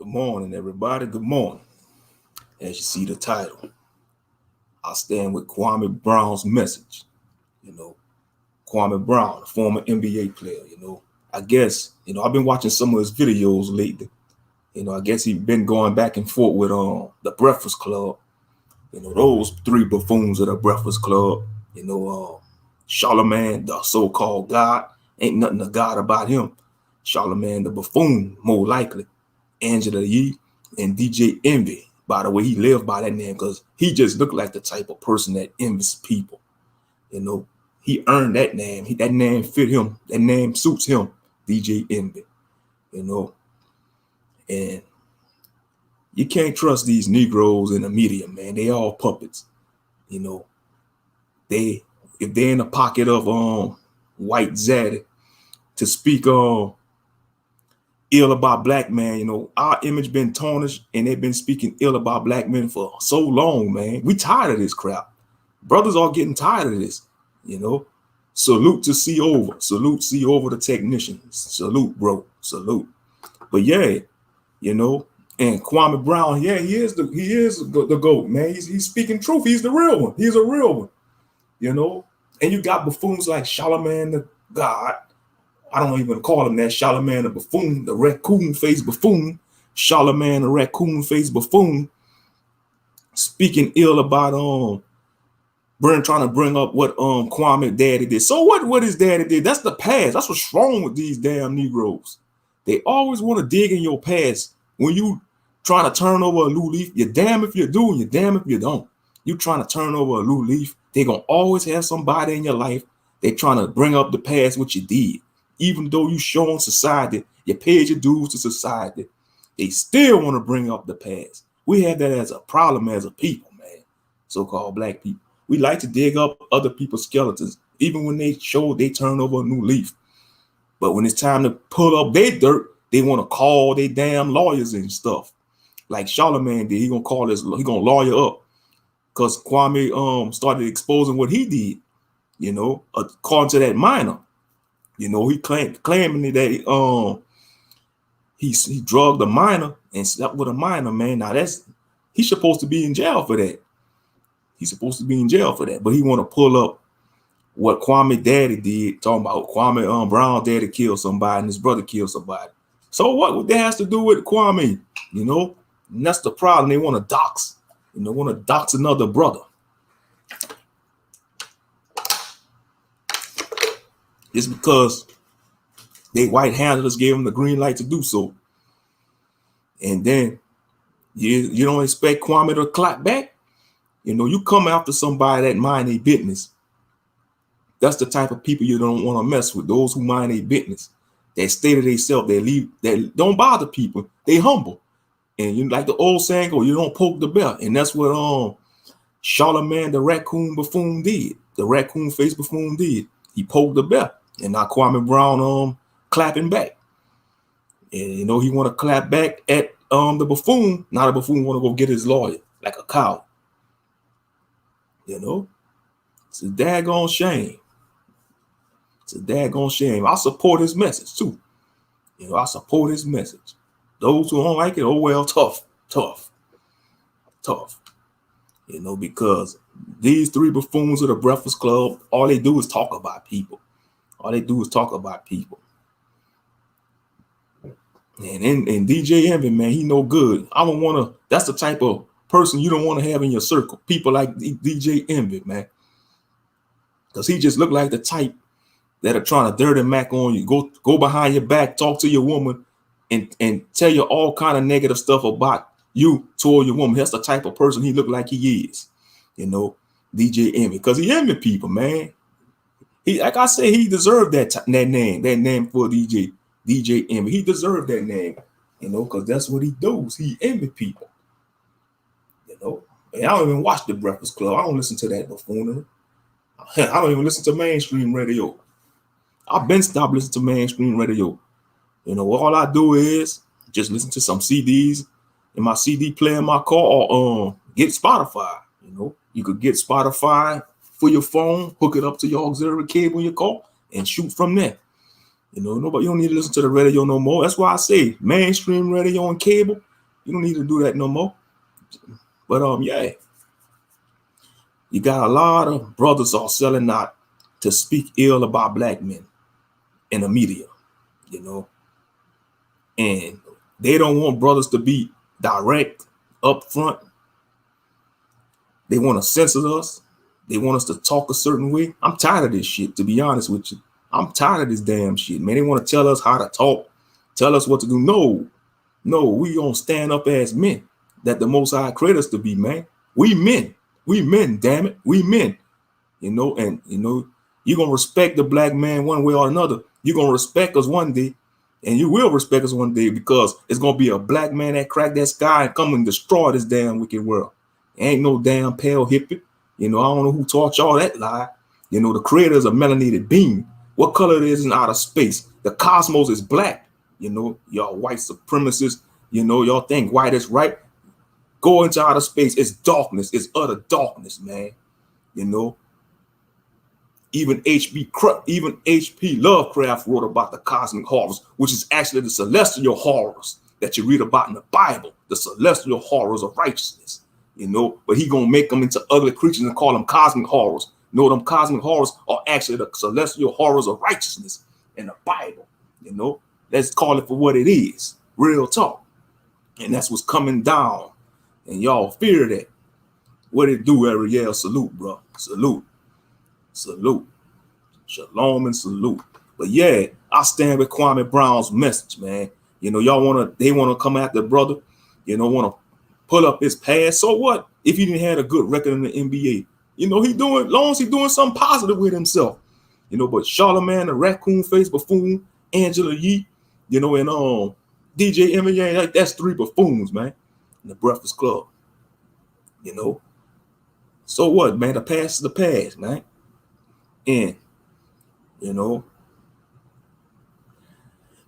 Good morning, everybody. Good morning. As you see the title, I stand with Kwame Brown's message. You know, Kwame Brown, a former NBA player. I guess I've been watching some of his videos lately. I guess he's been going back and forth with the Breakfast Club. Those three buffoons of the Breakfast Club. Charlemagne, the so-called God, ain't nothing of God about him. Charlemagne, the buffoon, more likely. Angela Yee, and DJ Envy. By the way, he lived by that name because he just looked like the type of person that envies people. He earned that name. That name fit him. That name suits him, DJ Envy. And you can't trust these Negroes in the media, man. They all puppets. If they're in the pocket of white zaddy to speak ill about black man, our image been tarnished and they've been speaking ill about black men for so long, man. We tired of this crap. Brothers are getting tired of this, Salute to C Over. Salute C Over the technicians. Salute, bro. Salute. But yeah, and Kwame Brown, yeah, he is the GOAT, man. He's speaking truth. He's the real one. He's a real one, And you got buffoons like Charlemagne the God. I don't even call him that. Charlemagne the buffoon, the raccoon-faced buffoon. Charlemagne the raccoon-faced buffoon, speaking ill about trying to bring up what Kwame daddy did. So what his daddy did? That's the past. That's what's wrong with these damn Negroes. They always want to dig in your past. When you trying to turn over a new leaf, you're damn if you do and you're damn if you don't. You trying to turn over a new leaf, they're gonna always have somebody in your life. They trying to bring up the past, what you did. Even though you showing society, you paid your dues to society, they still want to bring up the past. We have that as a problem as a people, man. So-called black people. We like to dig up other people's skeletons, even when they turn over a new leaf. But when it's time to pull up their dirt, they want to call their damn lawyers and stuff. Like Charlemagne did, he gonna lawyer up. Because Kwame started exposing what he did, according to that minor. He claiming that he drugged a minor and slept with a minor, man. Now he's supposed to be in jail for that. He's supposed to be in jail for that. But he want to pull up what Kwame daddy did, talking about Kwame Brown daddy killed somebody and his brother killed somebody. So what that has to do with Kwame? And that's the problem. They want to dox. Want to dox another brother. It's because they white handlers gave them the green light to do so. And then you don't expect Kwame to clap back. You come after somebody that mind their business. That's the type of people you don't want to mess with. Those who mind their business. They stay to themselves. They don't bother people. They humble. And like the old saying, you don't poke the bear. And that's what Charlemagne the raccoon buffoon did. The raccoon-faced buffoon did. He poked the bear. And now Kwame Brown clapping back. And he want to clap back at the buffoon. Now the buffoon want to go get his lawyer like a cow. It's a daggone shame. It's a daggone shame. I support his message too. I support his message. Those who don't like it, oh well, tough. Because these three buffoons of the Breakfast Club, all they do is talk about people. And DJ Envy, man, he no good. That's the type of person you don't want to have in your circle. People like DJ Envy, man. Because he just look like the type that are trying to dirty Mac on you. Go behind your back, talk to your woman, and tell you all kind of negative stuff about you toward your woman. That's the type of person he look like he is. DJ Envy. Because he envy people, man. He, like I say, he deserved that name for DJ Envy. He deserved that name, because that's what he does. He envy people. And I don't even watch the Breakfast Club. I don't listen to that buffoonery. I don't even listen to mainstream radio. I've been stopped listening to mainstream radio. All I do is just listen to some CDs in my CD player in my car or get Spotify. You could get Spotify for your phone, hook it up to your auxiliary cable in your car, and shoot from there. You don't need to listen to the radio no more. That's why I say mainstream radio and cable, You don't need to do that no more. But yeah, you got a lot of brothers are selling out to speak ill about black men in the media, you know, and they don't want brothers to be direct up front. They want to censor us. They want us to talk a certain way. I'm tired of this shit, to be honest with you. I'm tired of this damn shit, man. They want to tell us how to talk, tell us what to do. No, we gonna stand up as men that the Most High created us to be, man. We men, damn it, we men. You know, and you know, you're gonna respect the black man one way or another. You're gonna respect us one day, and you will respect us one day, because it's gonna be a black man that crack that sky and come and destroy this damn wicked world. Ain't no damn pale hippie. You know, I don't know who taught y'all that lie. You know, the creator is a melanated being. What color it is in outer space? The cosmos is black. You know, y'all white supremacists, you know, y'all think white is right. Go into outer space. It's darkness. It's utter darkness, man. You know, even H.P. Lovecraft wrote about the cosmic horrors, which is actually the celestial horrors that you read about in the Bible, the celestial horrors of righteousness. You know, but he gonna make them into ugly creatures and call them cosmic horrors. No, them cosmic horrors are actually the celestial horrors of righteousness in the Bible. You know, let's call it for what it is, real talk. And that's what's coming down. And y'all fear that. What it do, Ariel? Salute, bro. Salute. Salute. Shalom and salute. But yeah, I stand with Kwame Brown's message, man. You know, they wanna come at the brother, you know, wanna pull up his past. So what if he didn't have a good record in the NBA? You know, long as he doing something positive with himself. You know, but Charlamagne, the raccoon face buffoon, Angela Yee, you know, and DJ Eminem, that's three buffoons, man, in the Breakfast Club. You know. So what, man? The past is the past, man. And you know,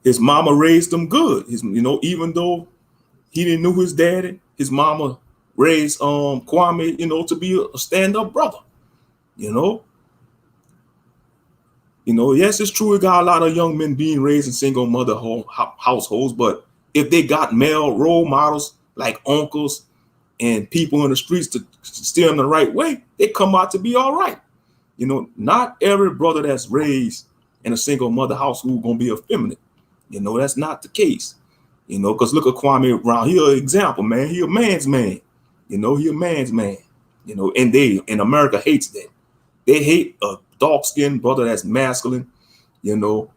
his mama raised him good. You know, even though he didn't know his daddy, his mama raised Kwame, you know, to be a stand-up brother. You know, yes, it's true. We got a lot of young men being raised in single mother households, but if they got male role models like uncles and people in the streets to steer them the right way, they come out to be all right. You know, not every brother that's raised in a single mother household gonna be effeminate. You know, that's not the case. You know, because look at Kwame Brown. He an example, man. He a man's man. You know, he a man's man. You know, and America hates that. They hate a dark-skinned brother that's masculine. You know,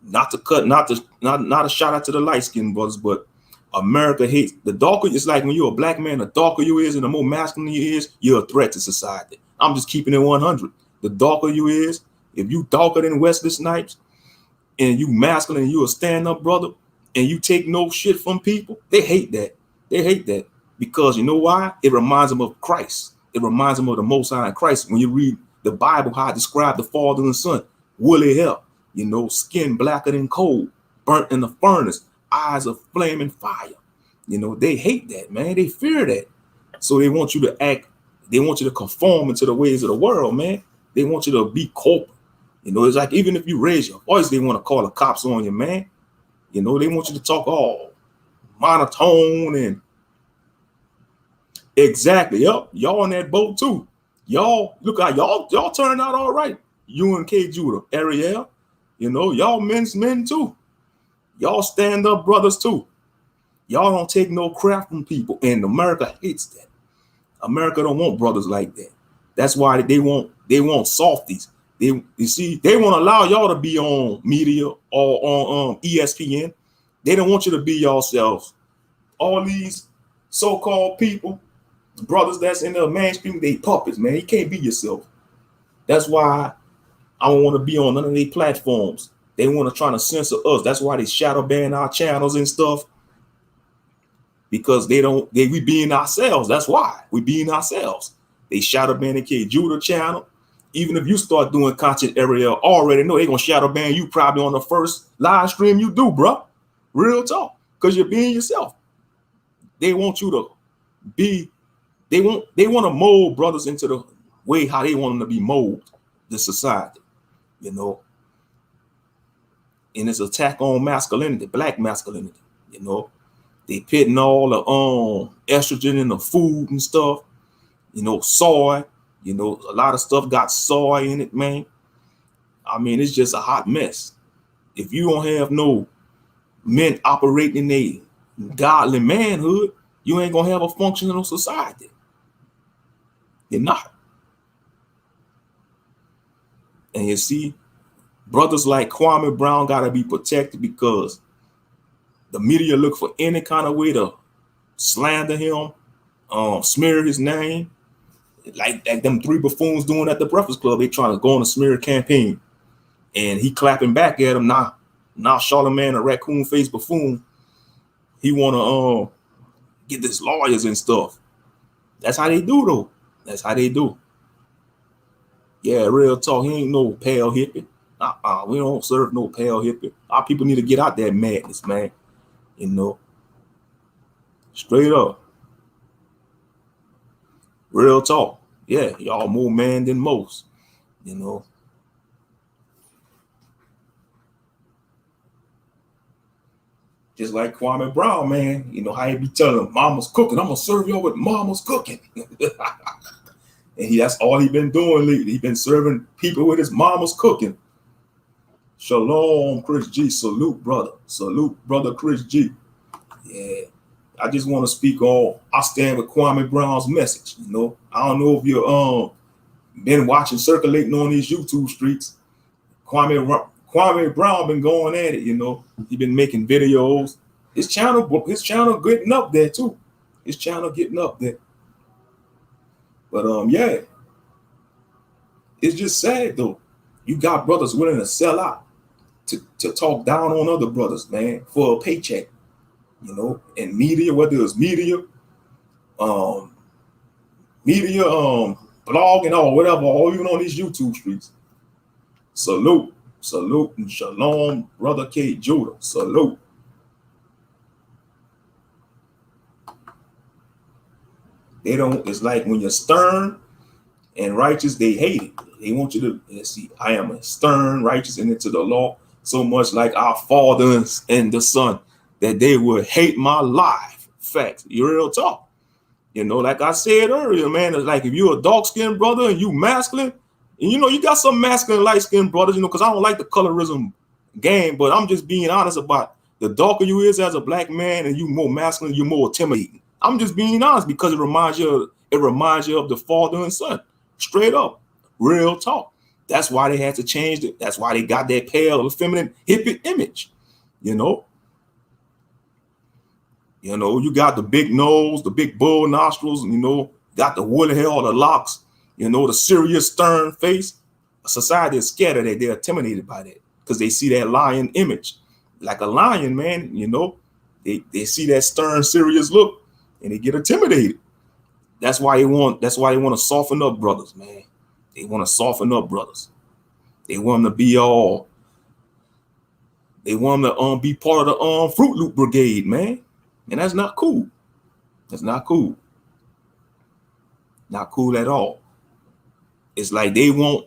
not a shout out to the light-skinned brothers, but America hates the darker. It's like when you're a black man, the darker you is and the more masculine you is, you're a threat to society. I'm just keeping it 100. The darker you is, if you darker than Wesley Snipes and you masculine and you a stand-up brother and you take no shit from people, they hate that. They hate that because you know why? It reminds them of Christ. It reminds them of the Most High in Christ. When you read the Bible, how I describe the Father and Son, woolly hair, you know, skin blacker than coal, burnt in the furnace, eyes of flaming fire. You know, they hate that, man. They fear that. So they want you to act, they want you to conform into the ways of the world, man. They want you to be corporate. You know, it's like even if you raise your voice, they want to call the cops on you, man. You know, they want you to talk all monotone and exactly. Yep, y'all in that boat too. Y'all look how y'all turned out all right. You and K Judah, Ariel, you know, y'all men's men too. Y'all stand up brothers too. Y'all don't take no crap from people, and America hates that. America don't want brothers like that. That's why they want softies. They want to allow y'all to be on media or on ESPN. They don't want you to be yourselves. All these so-called people, brothers that's in the mainstream, they puppets, man. You can't be yourself. That's why I don't want to be on none of these platforms. They want to try to censor us. That's why they shadow ban our channels and stuff. Because we being ourselves. That's why we being ourselves. They shadow ban the K Judah channel. Even if you start doing content, Ariel already know they're gonna shadow ban you probably on the first live stream you do, bro. Real talk. Because you're being yourself. They want you to be, they want to mold brothers into the way how they want them to be molded, the society, you know. And it's attack on masculinity, black masculinity, you know. They putting all the estrogen in the food and stuff, soy, a lot of stuff got soy in it, man. I mean, it's just a hot mess. If you don't have no men operating in a godly manhood, you ain't gonna have a functional society. You're not. And you see, brothers like Kwame Brown gotta be protected because the media look for any kind of way to slander him, smear his name, like them three buffoons doing at the Breakfast Club. They trying to go on a smear campaign, and he clapping back at him. Now Charlemagne, a raccoon-faced buffoon, he wanna get his lawyers and stuff. That's how they do, though. That's how they do. Yeah, real talk. He ain't no pale hippie. We don't serve no pale hippie. Our people need to get out that madness, man. Straight up. Real talk. Yeah, y'all more man than most. Just like Kwame Brown, man. How he be telling them, mama's cooking. I'm gonna serve y'all with mama's cooking. And that's all he been doing lately. He been serving people with his mama's cooking. Shalom, Chris G. Salute, brother. Salute, brother Chris G. Yeah. I just want to speak on, I stand with Kwame Brown's message. I don't know if you've been watching, circulating on these YouTube streets. Kwame Brown been going at it, He been making videos. His channel getting up there too. His channel getting up there. But yeah, it's just sad though. You got brothers willing to sell out to talk down on other brothers, man, for a paycheck. And media, whether it's media, blogging or whatever, or even on these YouTube streets. Salute, and shalom, brother K. Judah. Salute. They don't. It's like when you're stern and righteous, they hate it. They want you to see. I am a stern, righteous, and into the law, so much like our Father and the Son, that they would hate my life. Facts. Real talk. Like I said earlier, man, it's like if you're a dark-skinned brother and you masculine, and you got some masculine, light-skinned brothers, because I don't like the colorism game, but I'm just being honest about the darker you is as a black man and you more masculine, you're more intimidating. I'm just being honest because it reminds you of the Father and Son. Straight up. Real talk. That's why they had to change it. That's why they got that pale, feminine, hippie image. You got the big nose, the big bull nostrils, got the woolly hair, the locks, the serious, stern face. Society is scared of that. They're intimidated by that because they see that lion image. Like a lion, man, they see that stern, serious look and they get intimidated. That's why they want to soften up brothers, man. They want to soften up brothers. They want them to be be part of the Fruit Loop Brigade, man. And that's not cool. That's not cool. Not cool at all. It's like they want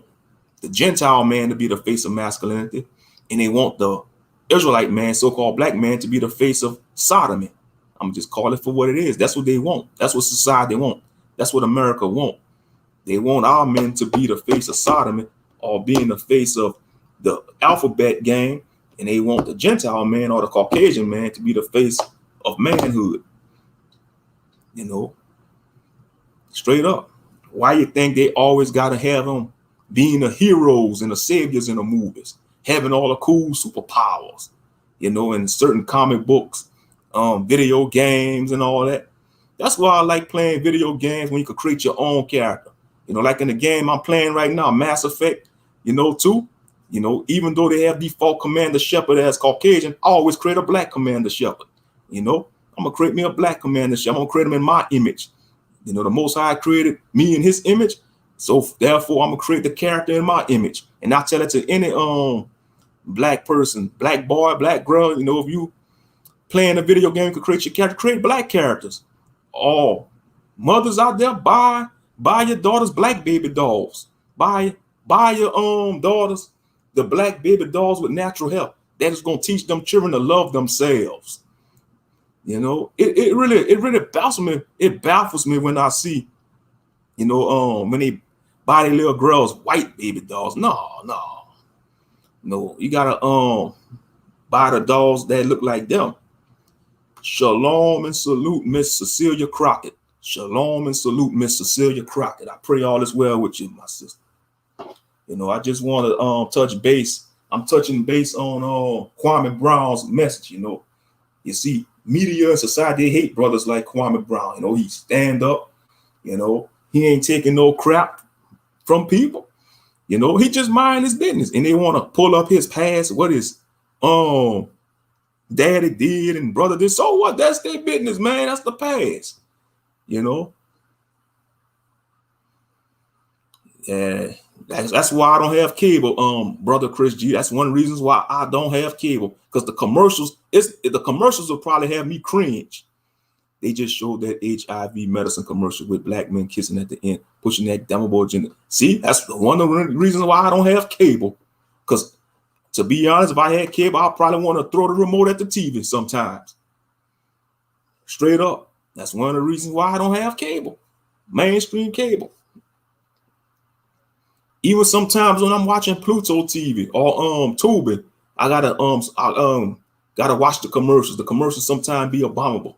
the Gentile man to be the face of masculinity, and they want the Israelite man, so-called black man, to be the face of sodomy. I'm just call it for what it is. That's what they want. That's what society want. That's what America want. They want our men to be the face of sodomy or being the face of the alphabet gang, and they want the Gentile man or the Caucasian man to be the face of manhood. Straight up. Why you think they always got to have them being the heroes and the saviors in the movies, having all the cool superpowers, in certain comic books, video games and all that. That's why I like playing video games when you could create your own character. Like in the game I'm playing right now, Mass Effect, too. Even though they have default Commander Shepard as Caucasian, I always create a black Commander Shepard. I'm gonna create me a black Commander Shepard. I'm gonna create him in my image. The Most High created me in His image, so therefore I'm gonna create the character in my image, and I tell it to any black person, black boy, black girl. If you playing a video game, you could create your character, create black characters. All mothers out there, buy your daughters black baby dolls. Buy your daughters the black baby dolls with natural hair. That is gonna teach them children to love themselves. You know, it really baffles me. It baffles me when I see, when they buy their little girls white baby dolls. No. You gotta buy the dolls that look like them. Shalom and salute, Miss Cecilia Crockett. Shalom and salute, Miss Cecilia Crockett. I pray all is well with you, my sister. I just want to touch base. I'm touching base on Kwame Brown's message. You see, media and society, they hate brothers like Kwame Brown. He stand up. He ain't taking no crap from people. He just mind his business, and they want to pull up his past, what his daddy did and brother did. So what? That's their business, man. That's the past. Yeah, that's why I don't have cable, brother Chris G. That's one of the reasons why I don't have cable, because the commercials will probably have me cringe. They just showed that HIV medicine commercial with black men kissing at the end, pushing that demable agenda. See, that's one of the reasons why I don't have cable. Because to be honest, if I had cable, I'd probably want to throw the remote at the TV sometimes. Straight up. That's one of the reasons why I don't have cable. Mainstream cable. Even sometimes when I'm watching Pluto TV or Tubi, I gotta watch the commercials. The commercials sometimes be abominable.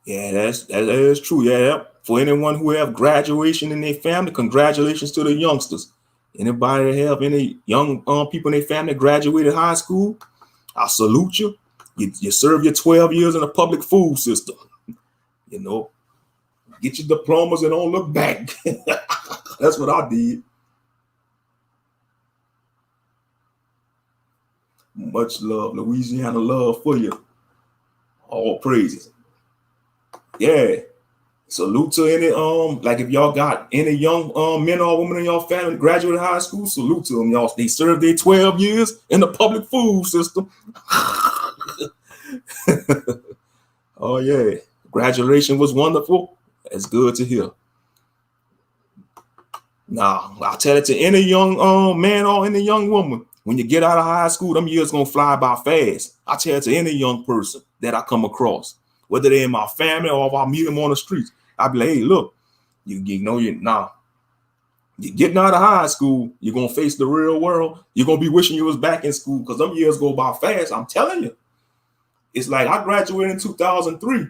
Yeah, that is true. Yeah, for anyone who have graduation in their family, congratulations to the youngsters. Anybody that have any young people in their family graduated high school, I salute you. You serve your 12 years in the public food system. Get your diplomas and don't look back. That's what I did. Much love, Louisiana love for you. All praises. Yeah. Salute to any like if y'all got any young men or women in your family graduated high school, salute to them. Y'all, they served their 12 years in the public food system. Oh yeah. Graduation was wonderful. It's good to hear. Now, I'll tell it to any young man or any young woman. When you get out of high school, them years gonna fly by fast. I tell it to any young person that I come across, whether they're in my family or if I meet them on the streets. I be like, hey, look, you're getting out of high school, you're gonna face the real world. You're gonna be wishing you was back in school because them years go by fast. I'm telling you. It's like I graduated in 2003.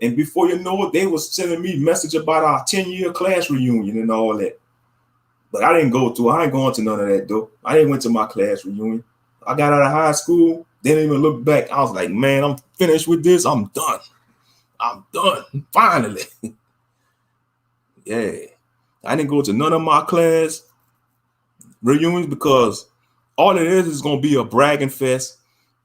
And before you know it, they was sending me message about our 10-year class reunion and all that. But I ain't going to none of that though. I didn't went to my class reunion. I got out of high school, didn't even look back. I was like, man, I'm finished with this. I'm done. Finally. Yeah. I didn't go to none of my class reunions because all it is going to be a bragging fest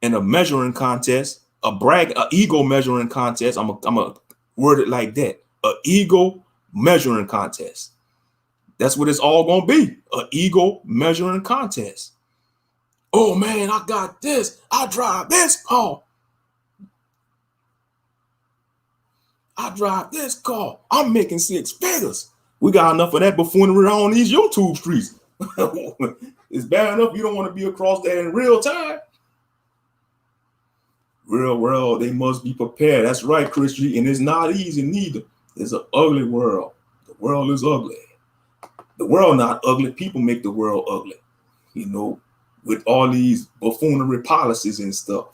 and a measuring contest, a ego measuring contest. I'm a word it like that. A ego measuring contest. That's what it's all going to be. An ego measuring contest. Oh man, I got this. I drive this car. I'm making 6 figures. We got enough of that buffoonery on these YouTube streets. It's bad enough you don't want to be across that in real time. Real world, they must be prepared. That's right, Chris G. And it's not easy neither. It's an ugly world. The world is ugly. The world not ugly. People make the world ugly. With all these buffoonery policies and stuff.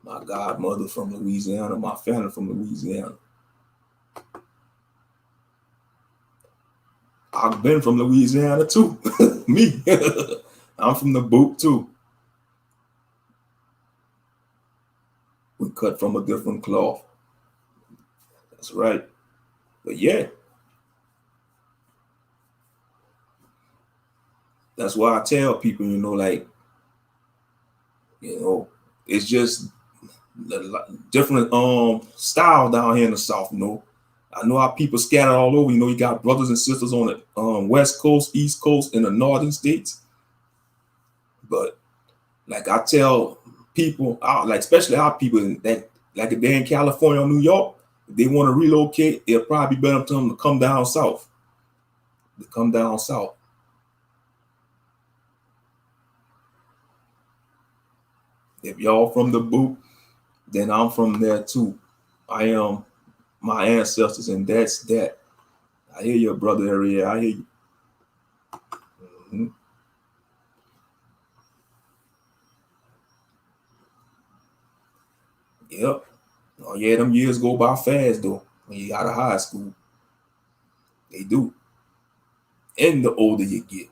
My godmother from Louisiana, my family from Louisiana. I've been from Louisiana too. Me. I'm from the boot too. We cut from a different cloth. That's right. But yeah. That's why I tell people, it's just different style down here in the South, I know how people scattered all over. You know, you got brothers and sisters on the West Coast, East Coast, and the northern states. But like I tell people, like especially our people that, like if they're in California or New York, if they want to relocate, it'll probably be better for them to come down south. To come down south. If y'all from the boot, then I'm from there too. I am my ancestors, and that's that. I hear your brother area. I hear you. Mm-hmm. Yep. Oh yeah, them years go by fast though. When you out of high school, they do. And the older you get,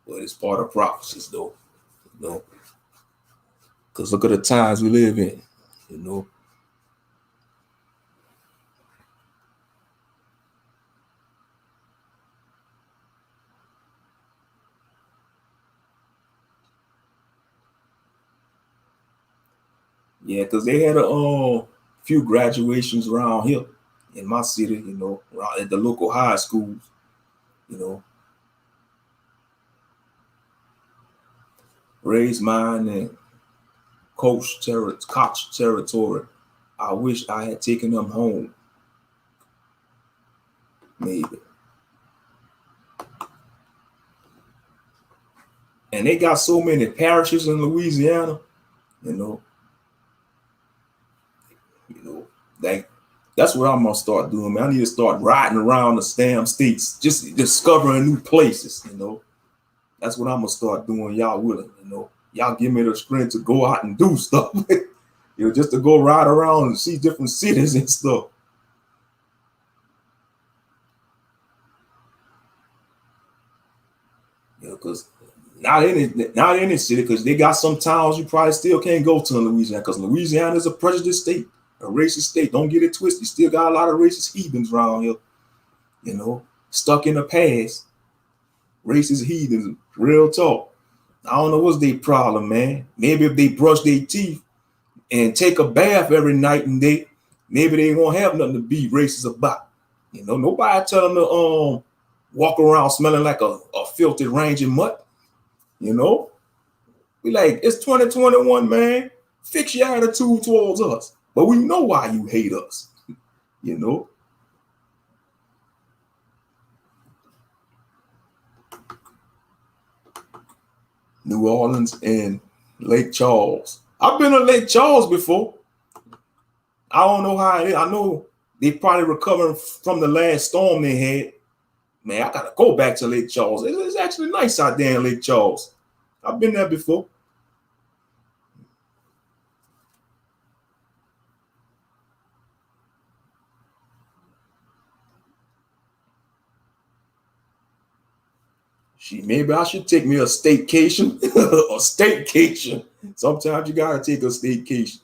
but it's part of prophecies though. You know, because look at the times we live in. You know. Yeah, because they had a few graduations around here in my city. You know, around at the local high schools. You know, raised mine and coach territory. I wish I had taken them home. Maybe. And they got so many parishes in Louisiana. You know, like that's what I'm gonna start doing, man. I need to start riding around the damn states, just discovering new places. You know, that's what I'm gonna start doing. Y'all willing? You know, y'all give me the strength to go out and do stuff. You know, just to go ride around and see different cities and stuff. You know, because not any city, because they got some towns you probably still can't go to in Louisiana, because Louisiana is a prejudiced state, a racist state. Don't get it twisted. You still got a lot of racist heathens around here. You know, stuck in the past. Racist heathens, real talk. I don't know what's their problem, man. Maybe if they brush their teeth and take a bath every night and day, maybe they won't have nothing to be racist about. You know, nobody tell them to walk around smelling like a filthy rangy mutt. You know, we like, it's 2021, man. Fix your attitude towards us. But we know why you hate us. You know. New Orleans and Lake Charles. I've been to Lake Charles before. I don't know how it is. I know they probably recovering from the last storm they had. Man, I gotta go back to Lake Charles. It's actually nice out there in Lake Charles. I've been there before. Maybe I should take me a staycation. A staycation. Sometimes you gotta take a staycation.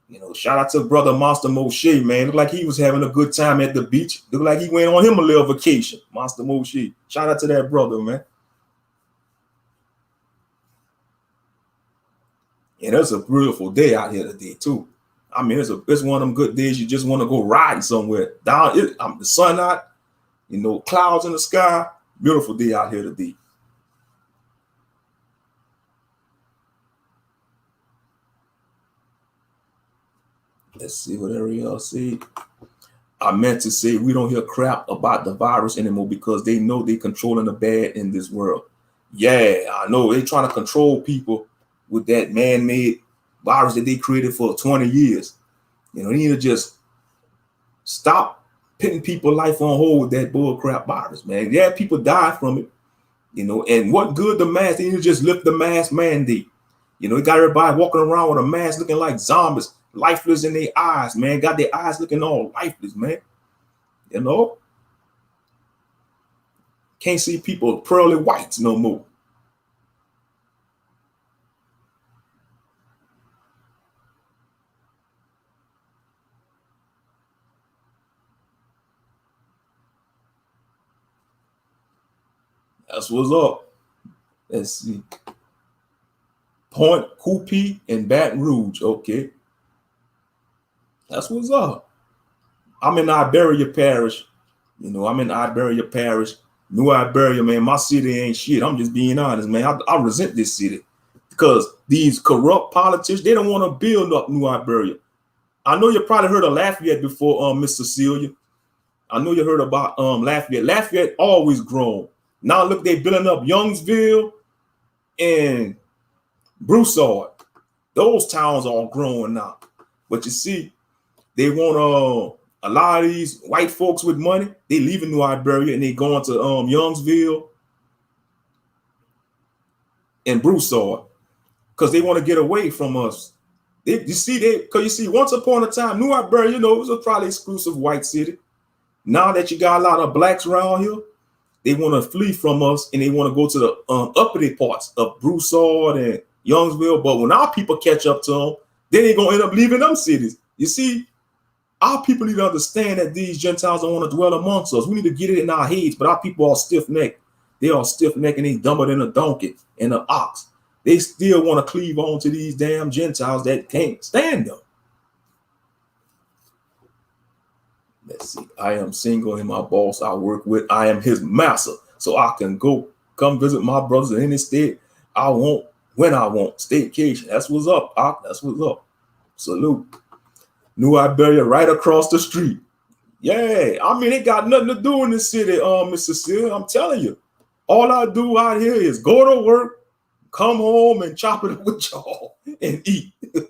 You know, shout out to brother Monster Moshe, man. Looked like he was having a good time at the beach. Looked like he went on him a little vacation. Monster Moshe. Shout out to that brother, man. And it's a beautiful day out here today, too. I mean, it's one of them good days you just want to go riding somewhere. The sun out, you know, clouds in the sky. Beautiful day out here today. Let's see what Ariel said. I meant to say we don't hear crap about the virus anymore because they know they're controlling the bad in this world. Yeah, I know they're trying to control people with that man-made virus that they created for 20 years. You know, they need to just stop putting people's life on hold with that bull crap virus, man. Yeah, people die from it, you know, and what good the mask? They need to just lift the mask mandate. You know, they got everybody walking around with a mask looking like zombies, lifeless in their eyes, man. Got their eyes looking all lifeless, man. You know, can't see people pearly whites no more. That's what's up. Let's see. Point Coupee and Baton Rouge. Okay. That's what's up. I'm in Iberia Parish. I'm in Iberia Parish, New Iberia, man. My city ain't shit. I'm just being honest, man. I resent this city because these corrupt politicians, they don't want to build up New Iberia. I know you probably heard of Lafayette before, Miss Cecilia. I know you heard about Lafayette. Lafayette always grown. Now look, they building up Youngsville and Broussard. Those towns are growing now. But you see, they want a lot of these white folks with money, they leaving New Iberia and they going to Youngsville and Broussard because they want to get away from us. Because you see, once upon a time, New Iberia, it was a probably exclusive white city. Now that you got a lot of blacks around here, they want to flee from us and they want to go to the uppity parts of Broussard and Youngsville. But when our people catch up to them, then they're going to end up leaving them cities. You see, our people need to understand that these Gentiles don't want to dwell amongst us. We need to get it in our heads, but our people are stiff-necked. They are stiff-necked and they dumber than a donkey and an ox. They still want to cleave on to these damn Gentiles that can't stand them. Let's see. I am single and my boss I work with, I am his master. So I can come visit my brothers in any state I want, when I want. Staycation. That's what's up, Ock. That's what's up. Salute. New Iberia right across the street. Yeah, I mean, it got nothing to do in this city, Miss Cecilia. I'm telling you. All I do out here is go to work, come home and chop it up with y'all and eat. They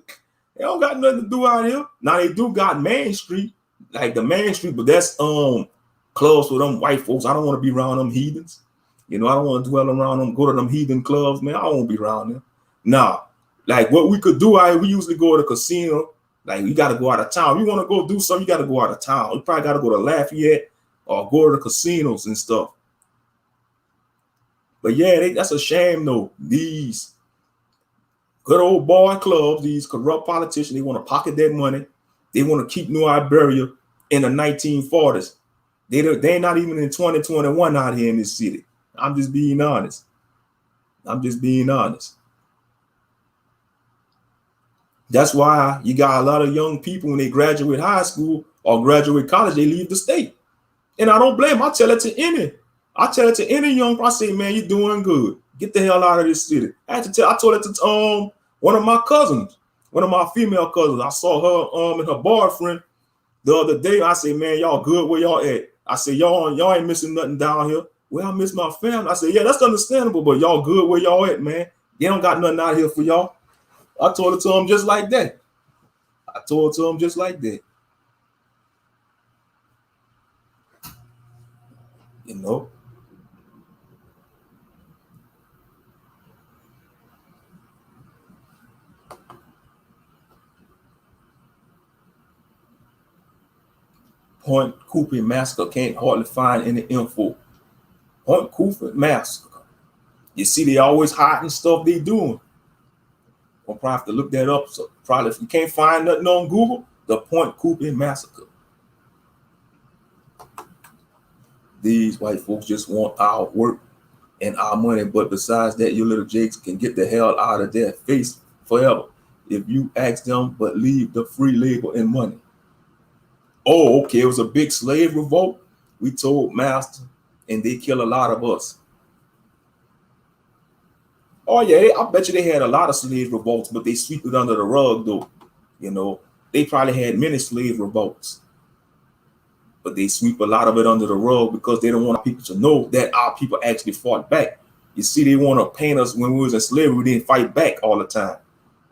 don't got nothing to do out here. Now they do got Main Street, like the Main Street, but that's close with them white folks. I don't want to be around them heathens. I don't want to dwell around them, go to them heathen clubs, man. I won't be around them. Nah, like what we could do out here, we usually go to the casino. Like, you got to go out of town. You want to go do something, you got to go out of town. You probably got to go to Lafayette or go to the casinos and stuff. But yeah, that's a shame, though. These good old boy clubs, these corrupt politicians, they want to pocket their money. They want to keep New Iberia in the 1940s. They're not even in 2021 out here in this city. I'm just being honest. That's why you got a lot of young people when they graduate high school or graduate college, they leave the state. And I don't blame them. I tell it to any young person. I say, man, you're doing good. Get the hell out of this city. I told it to one of my cousins, one of my female cousins. I saw her and her boyfriend the other day. I say, man, y'all good where y'all at? I say, y'all ain't missing nothing down here. Well, I miss my family. I say, yeah, that's understandable, but y'all good where y'all at, man. They don't got nothing out here for y'all. I told it to him just like that. Point Coupé massacre, can't hardly find any info. Point Coupé massacre. You see, they always hiding stuff they doing. We'll probably have to look that up. So probably if you can't find nothing on Google, the Point Coupé massacre. These white folks just want our work and our money, but besides that, your little jakes can get the hell out of their face forever if you ask them, but leave the free labor and money. Oh, okay, it was a big slave revolt. We told master, and they kill a lot of us. Oh yeah, I bet you they had a lot of slave revolts, but they sweep it under the rug though. They probably had many slave revolts, but they sweep a lot of it under the rug because they don't want people to know that our people actually fought back. You see, they want to paint us when we was in slavery, we didn't fight back all the time.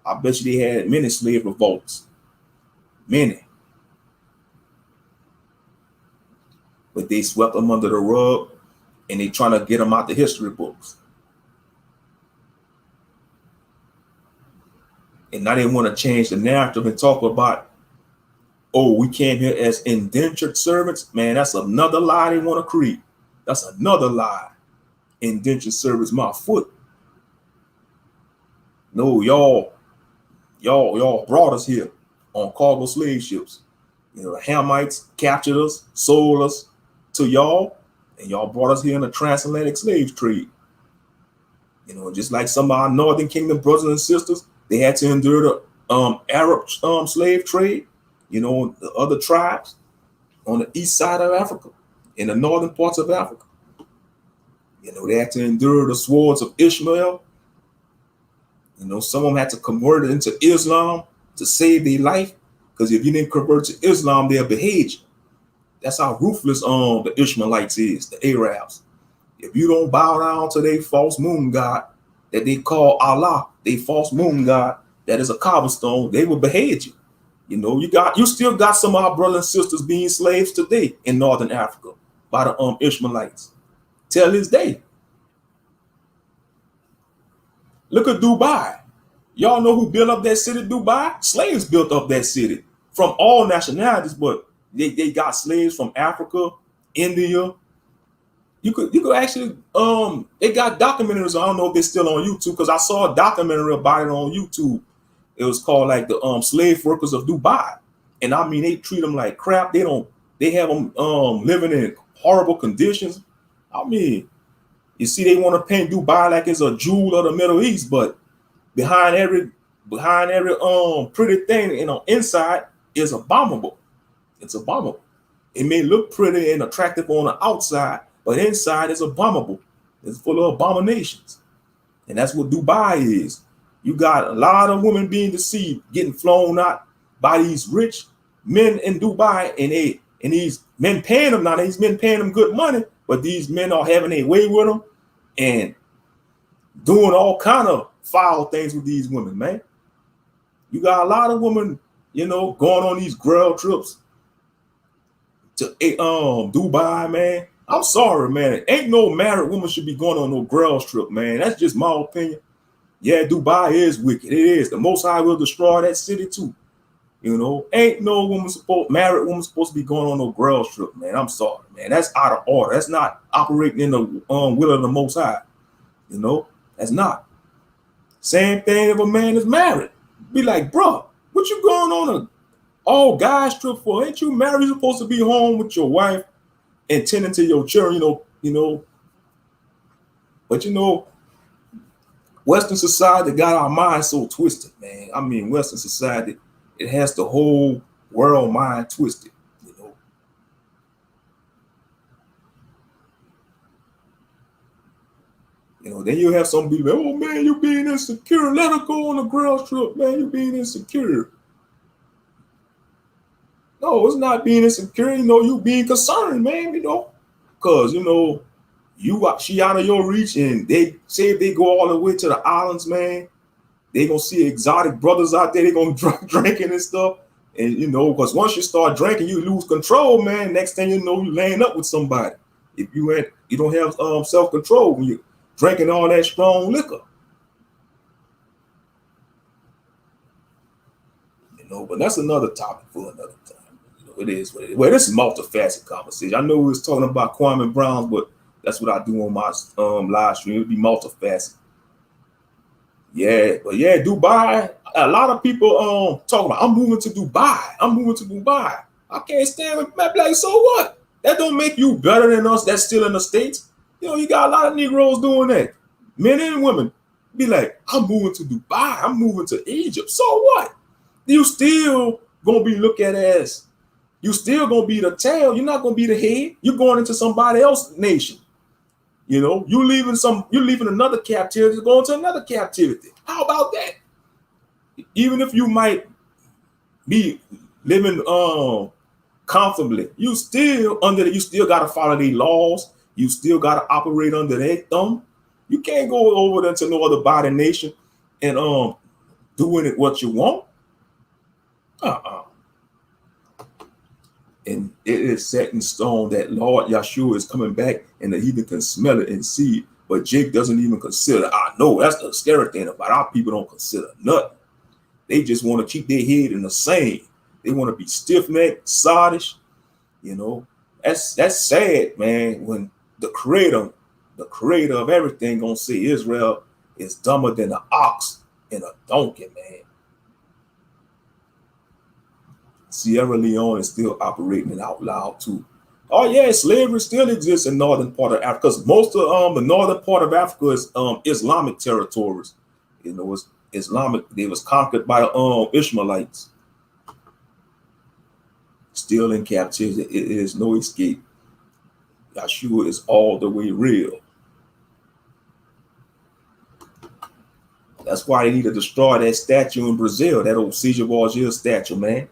I bet you they had many slave revolts. Many. But they swept them under the rug and they trying to get them out the history books. And now they want to change the narrative and talk about, oh, we came here as indentured servants. Man, that's another lie they want to create. That's another lie. Indentured servants, my foot. No, y'all brought us here on cargo slave ships. The Hamites captured us, sold us to y'all, and y'all brought us here in the transatlantic slave trade. Just like some of our Northern Kingdom brothers and sisters, they had to endure the Arab slave trade, the other tribes. on the east side of Africa, in the northern parts of Africa. You know, they had to endure the swords of Ishmael. You know, some of them had to convert it into Islam to save their life. Because if you didn't convert to Islam, they'll behead you. That's how ruthless the Ishmaelites is, the Arabs. If you don't bow down to their false moon god that they call Allah, they false moon god, that is a cobblestone, they will behead you. You know, you still got some of our brothers and sisters being slaves today in northern Africa by the Ishmaelites. Till this day. Look at Dubai. Y'all know who built up that city, Dubai? Slaves built up that city from all nationalities, but they got slaves from Africa, India. You could actually they got documentaries. I don't know if they're still on YouTube, because I saw a documentary about it on YouTube. It was called like the slave workers of Dubai. And I mean, they treat them like crap. They have them living in horrible conditions. I mean, you see, they want to paint Dubai like it's a jewel of the Middle East, but behind every pretty thing, you know, inside is abominable. It's abominable. It may look pretty and attractive on the outside, but inside is abominable. It's full of abominations. And that's what Dubai is. You got a lot of women being deceived, getting flown out by these rich men in Dubai, and these men paying them. Now, these men paying them good money, but these men are having their way with them and doing all kind of foul things with these women, man. You got a lot of women, you know, going on these girl trips to Dubai, man. I'm sorry, man. Ain't no married woman should be going on no girls trip, man. That's just my opinion. Yeah, Dubai is wicked. It is. The Most High will destroy that city too. You know, ain't no married woman supposed to be going on no girls trip, man. I'm sorry, man. That's out of order. That's not operating in the will of the Most High. You know, that's not. Same thing if a man is married. Be like, bro, what you going on a all guys trip for? Ain't you married? You're supposed to be home with your wife and tending to your children, you know. But you know, Western society got our minds so twisted, man. I mean, Western society, it has the whole world mind twisted, you know. You know, then you have some people, oh man, you being insecure. Let her go on a girls trip, man. You being insecure. No, it's not being insecure. You know, you being concerned, man. You know, because you know, she out of your reach, and they say if they go all the way to the islands, man, they gonna see exotic brothers out there. They gonna drinking and stuff, and you know, because once you start drinking, you lose control, man. Next thing you know, you laying up with somebody. If you don't have self control when you drinking all that strong liquor. You know, but that's another topic for another time. You know, it is what it is. Well, this is multifaceted conversation. I know we was talking about Kwame Brown, but that's what I do on my live stream. It'd be multifaceted. Yeah, but yeah, Dubai. A lot of people talking about I'm moving to Dubai. I'm moving to Dubai. I can't stand it. Like, so what? That don't make you better than us that's still in the States. You know, you got a lot of Negroes doing that. Men and women be like, I'm moving to Dubai. I'm moving to Egypt. So what? You still gonna be looked at as, you still gonna be the tail. You're not gonna be the head. You're going into somebody else's nation. You know, you're leaving another captivity to go into another captivity. How about that? Even if you might be living comfortably, you still gotta follow their laws. You still gotta operate under their thumb. You can't go over there to no other body nation and doing it what you want. And it is set in stone that Lord Yahshua is coming back, and the heathen can smell it and see it. But Jake doesn't even consider. I know that's the scary thing about our people. Don't consider nothing. They just want to keep their head in the sand. They want to be stiff-necked, sottish. You know, that's sad, man. When the creator of everything gonna say Israel is dumber than an ox and a donkey, man. Sierra Leone is still operating out loud too. Oh yeah, slavery still exists in northern part of Africa, because most of the northern part of Africa is Islamic territories. You know, it's Islamic. They was conquered by Ishmaelites. still in captivity. It is no escape. Yeshua is all the way real. That's why they need to destroy that statue in Brazil, that old Caesar Borgia statue, man.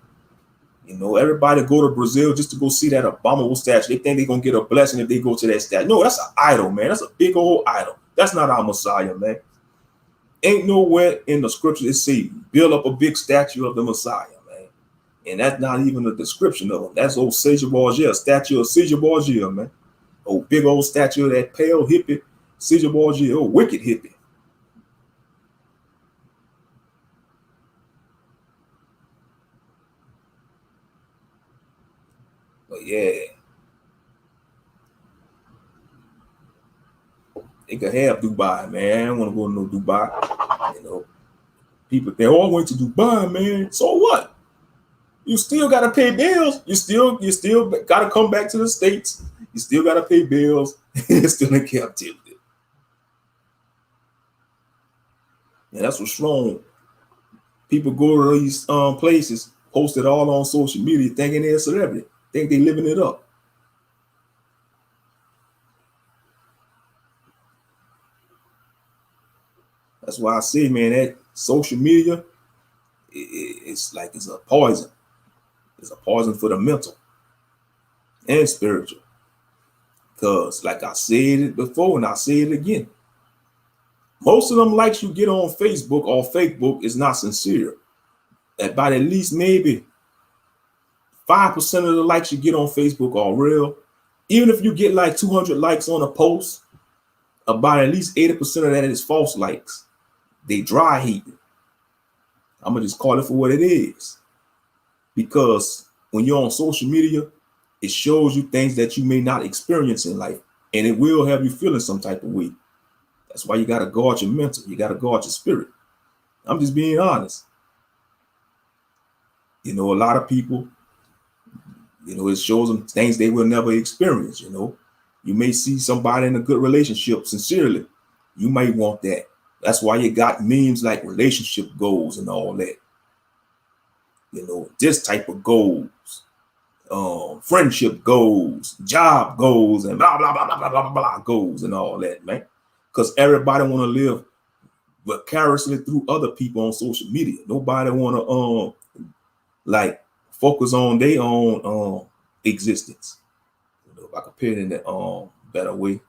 You know, everybody go to Brazil just to go see that abominable statue. They think they're going to get a blessing if they go to that statue. No, that's an idol, man. That's a big old idol. That's not our Messiah, man. Ain't nowhere in the scripture it say build up a big statue of the Messiah, man. And that's not even a description of him. That's old Caesar Borgia, statue of Caesar Borgia, man. Oh, big old statue of that pale hippie, Caesar Borgia, oh, wicked hippie. But yeah, they could have Dubai, man. I don't want to go to no Dubai. You know, people think, oh, I went to Dubai, man. So what? You still gotta pay bills. You still gotta come back to the States. You still gotta pay bills. You're still in captivity. And that's what's wrong. People go to these places, post it all on social media, thinking they're a celebrity, think they living it up. That's why I say, man, that social media, it's like it's a poison. It's a poison for the mental and spiritual. Because, like I said it before, and I say it again, most of them likes you get on Facebook or Facebook is not sincere. About at least maybe 5% of the likes you get on Facebook are real. Even if you get like 200 likes on a post, about at least 80% of that is false likes. They dry heating. I'm gonna just call it for what it is. Because when you're on social media, it shows you things that you may not experience in life, and it will have you feeling some type of way. That's why you gotta guard your mental. You gotta guard your spirit. I'm just being honest. You know, a lot of people, you know, it shows them things they will never experience. You know, you may see somebody in a good relationship sincerely. You might want that. That's why you got memes like relationship goals and all that. You know, this type of goals, friendship goals, job goals, and blah, blah, blah, blah, blah, blah, blah goals and all that, man. Because everybody want to live vicariously through other people on social media. Nobody want to like focus on their own existence. You know, if I could put it in that better way.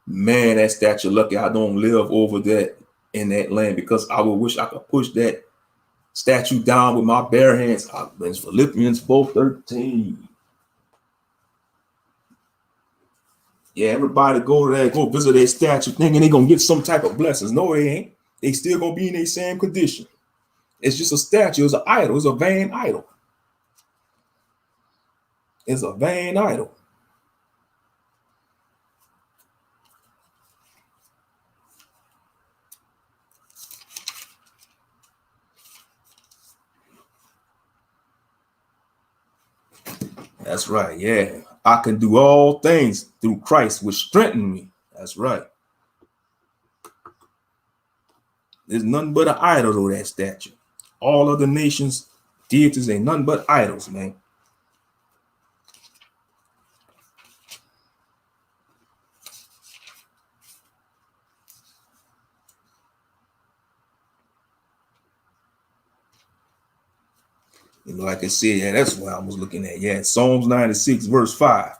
Man, that statue lucky I don't live over that in that land, because I would wish I could push that statue down with my bare hands. It's Philippians 4:13. Yeah, everybody go to that, go visit that statue thinking they're gonna get some type of blessings. No, they ain't. They still gonna be in their same condition. It's just a statue, it's an idol, it's a vain idol. It's a vain idol. That's right. Yeah. I can do all things through Christ, which strengthen me. That's right. There's nothing but an idol to that statue. All other nations, deities ain't nothing but idols, man. You know, like I said, yeah, that's what I was looking at. Yeah, Psalms 96, verse 5.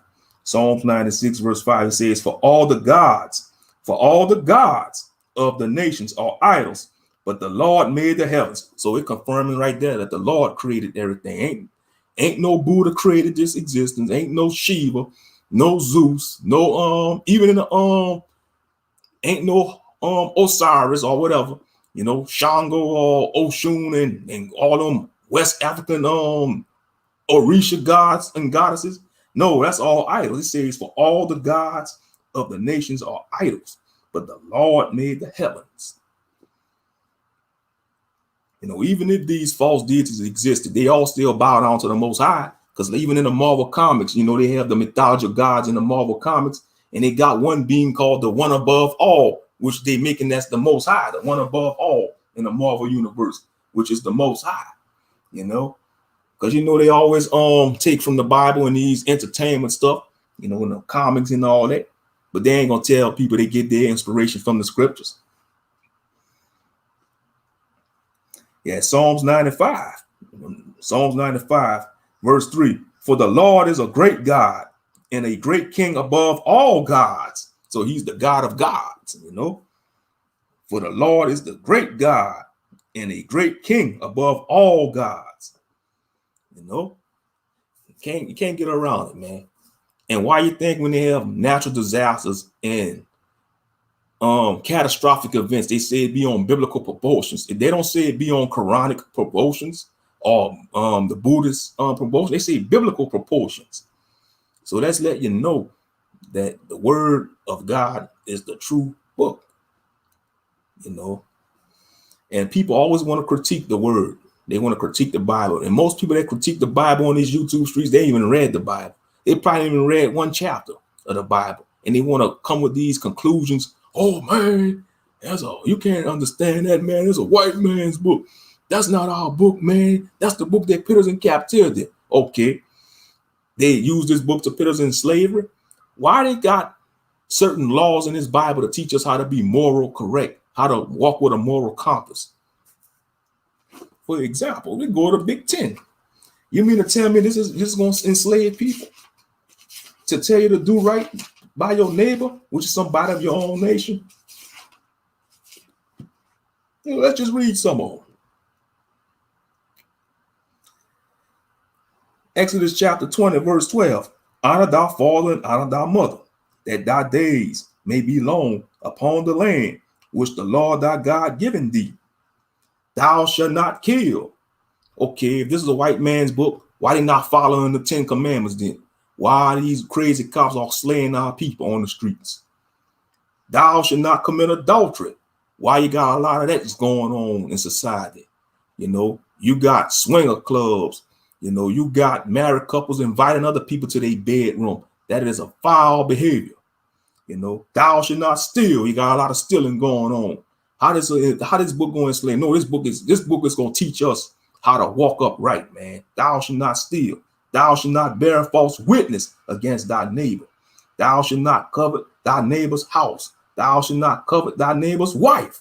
Psalms 96, verse 5, it says, for all the gods of the nations are idols, but the Lord made the heavens. So it confirming right there that the Lord created everything. Ain't no Buddha created this existence. Ain't no Shiva, no Zeus, no even in the ain't no Osiris or whatever, you know, Shango or Oshun and all them West African Orisha gods and goddesses. No, that's all idols. It says for all the gods of the nations are idols, but the Lord made the heavens. You know, even if these false deities existed, they all still bow down to the Most High. Because even in the Marvel comics, you know, they have the mythology of gods in the Marvel comics, and they got one being called the one above all, which they making that's the Most High, the one above all. in the Marvel universe, which is the Most High, you know, because you know they always take from the Bible and these entertainment stuff, you know, in the comics and all that, but they ain't gonna tell people they get their inspiration from the scriptures. Yeah, Psalms 95, verse 3. For the Lord is a great God and a great king above all gods. So he's the God of gods, you know. For the Lord is the great God and a great king above all gods. You know, you can't get around it, man. And why you think when they have natural disasters and catastrophic events, they say it be on biblical proportions. If they don't say it be on Quranic proportions or the Buddhist proportions, they say biblical proportions. So that's let you know that the word of God is the true book, you know. And people always want to critique the word. They want to critique the Bible. And most people that critique the Bible on these YouTube streets, they ain't even read the Bible. They probably even read one chapter of the Bible. And they want to come with these conclusions. Oh, man, you can't understand that, man. It's a white man's book. That's not our book, man. That's the book that put us in captivity. Okay. They use this book to put us in slavery. Why they got certain laws in this Bible to teach us how to be moral correct, how to walk with a moral compass? For example, we go to Big Ten. You mean to tell me this is going to enslave people? To tell you to do right by your neighbor, which is somebody of your own nation? Let's just read some of them. Exodus chapter 20, verse 12. Honor thy father and honor thy mother, that thy days may be long upon the land which the Lord thy God given thee. Thou shalt not kill. Okay, if this is a white man's book, why they not following the 10 commandments then? Why are these crazy cops all slaying our people on the streets? Thou shalt not commit adultery. Why you got a lot of that that's going on in society? You know, you got swinger clubs. You know, you got married couples inviting other people to their bedroom. That is a foul behavior. You know, thou shalt not steal. You got a lot of stealing going on. How this book going to explain? No, this book is going to teach us how to walk upright, man. Thou shalt not steal. Thou shalt not bear false witness against thy neighbor. Thou shalt not covet thy neighbor's house. Thou shalt not covet thy neighbor's wife,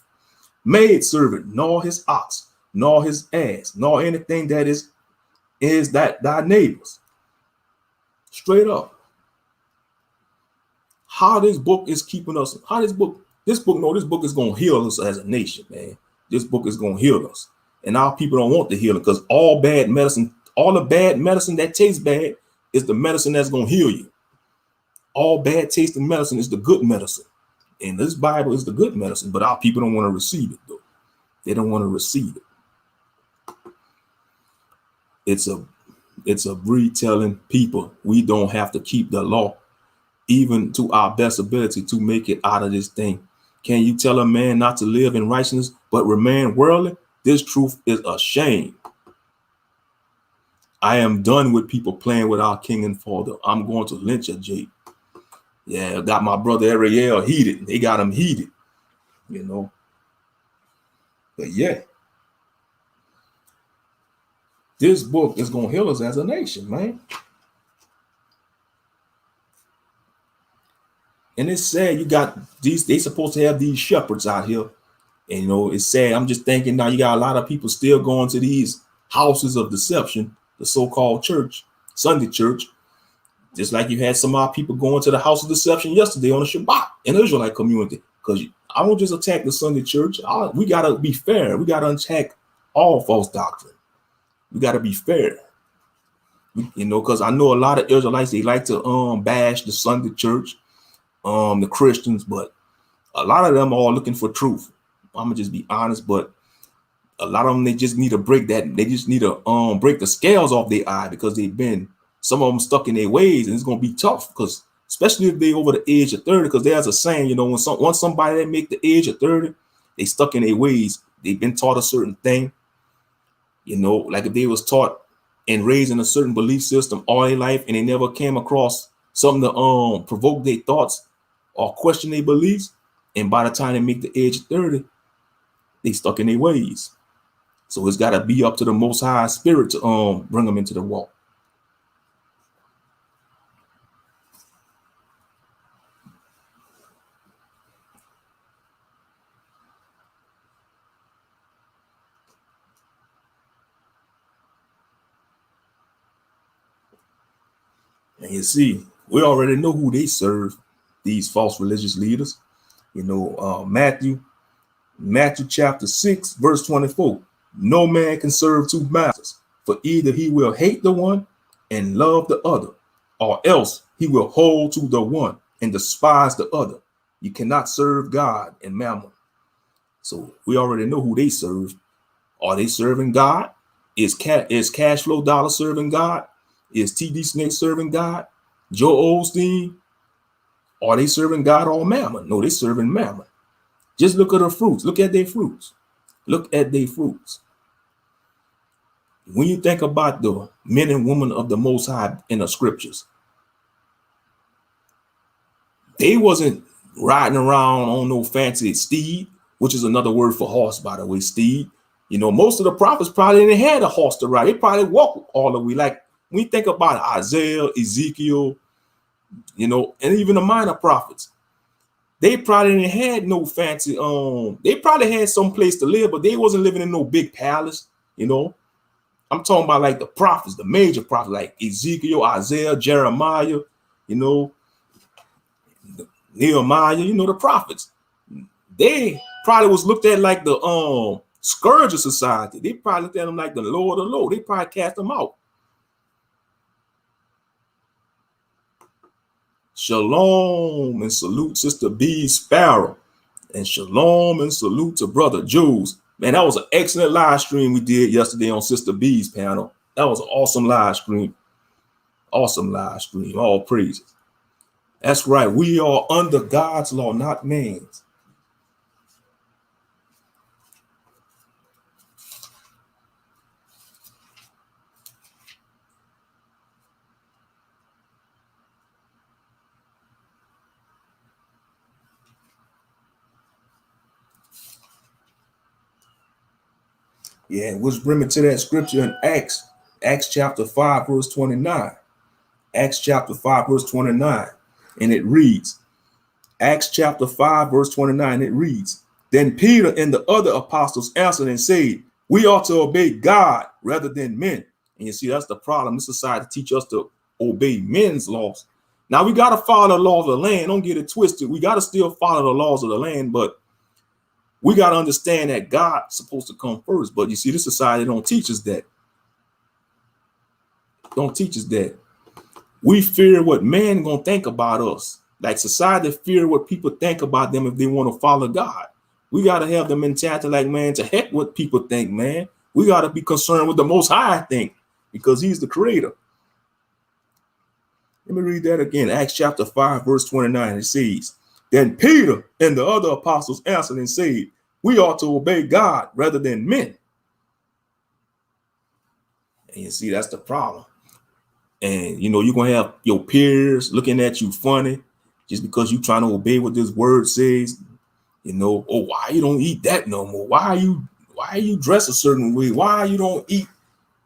maidservant, nor his ox, nor his ass, nor anything that is that thy neighbor's. Straight up. How this book is keeping us, this book is going to heal us as a nation, man. This book is going to heal us. And our people don't want the healing, because all the bad medicine that tastes bad is the medicine that's going to heal you. All bad tasting medicine is the good medicine. And this Bible is the good medicine, but our people don't want to receive it, though. They don't want to receive it. It's a retelling people we don't have to keep the law, even to our best ability, to make it out of this thing. Can you tell a man not to live in righteousness but remain worldly? This truth is a shame. I am done with people playing with our king and father. I'm going to lynch a Jake. Yeah, got my brother Ariel heated. They got him heated, you know. But yeah, this book is going to heal us as a nation, man. And it's sad you got these, they supposed to have these shepherds out here. And, you know, it's sad. I'm just thinking now you got a lot of people still going to these houses of deception, the so-called church, Sunday church. Just like you had some of our people going to the house of deception yesterday on the Shabbat in the Israelite community. Because I won't just attack the Sunday church. We got to be fair. We got to attack all false doctrine. We got to be fair. You know, because I know a lot of Israelites, they like to bash the Sunday church, the Christians, but a lot of them are looking for truth. I'm gonna just be honest, but a lot of them, they just need to break that. They just need to break the scales off their eye, because they've been, some of them stuck in their ways, and it's gonna be tough, because especially if they over the age of 30, because there's a saying, you know, once somebody that make the age of 30, they stuck in their ways. They've been taught a certain thing, you know, like if they was taught and raised in a certain belief system all their life, and they never came across something to provoke their thoughts or question their beliefs, and by the time they make the age of 30, They stuck in their ways. So it's got to be up to the Most High Spirit to bring them into the walk. And you see, we already know who they serve, these false religious leaders. You know, Matthew chapter 6, verse 24. No man can serve two masters, for either he will hate the one and love the other, or else he will hold to the one and despise the other. You cannot serve God and mammon. So we already know who they serve. Are they serving God? Is Cash Flow Dollar serving God? Is TD Snake serving God? Joe Osteen? Are they serving God or mammon? No, they're serving mammon. Just look at the fruits. Look at their fruits. Look at their fruits. When you think about the men and women of the Most High in the scriptures, they wasn't riding around on no fancy steed, which is another word for horse, by the way, steed. You know, most of the prophets probably didn't have a horse to ride. They probably walked all the way. Like when you think about Isaiah, Ezekiel, you know, and even the minor prophets, they probably didn't had no fancy, they probably had some place to live, but they wasn't living in no big palace, you know. I'm talking about like the prophets, the major prophets, like Ezekiel, Isaiah, Jeremiah, you know, Nehemiah, you know, the prophets. They probably was looked at like the scourge of society. They probably looked at them like the Lord of the Lord. They probably cast them out. Shalom and salute Sister B Sparrow, and shalom and salute to Brother Jules. Man, that was an excellent live stream we did yesterday on Sister B's panel. That was an awesome live stream. Awesome live stream. All praises. That's right. We are under God's law, not man's. Yeah, which bring me to that scripture in Acts chapter 5, verse 29. Acts chapter 5, verse 29. And it reads, Acts chapter 5, verse 29, it reads, Then Peter and the other apostles answered and said, We ought to obey God rather than men. And you see, that's the problem. This society teach us to obey men's laws. Now, we got to follow the laws of the land. Don't get it twisted. We got to still follow the laws of the land, but we got to understand that God's supposed to come first. But you see, this society don't teach us that. Don't teach us that. We fear what man gonna think about us. Like society fear what people think about them if they want to follow God. We got to have the mentality like, man, to heck what people think, man. We got to be concerned with the Most High think, because he's the creator. Let me read that again. Acts chapter 5, verse 29. It says, Then Peter and the other apostles answered and said, We ought to obey God rather than men. And you see, that's the problem. And, you know, you're going to have your peers looking at you funny just because you're trying to obey what this word says. You know, oh, why you don't eat that no more? Why you dress a certain way? Why you don't eat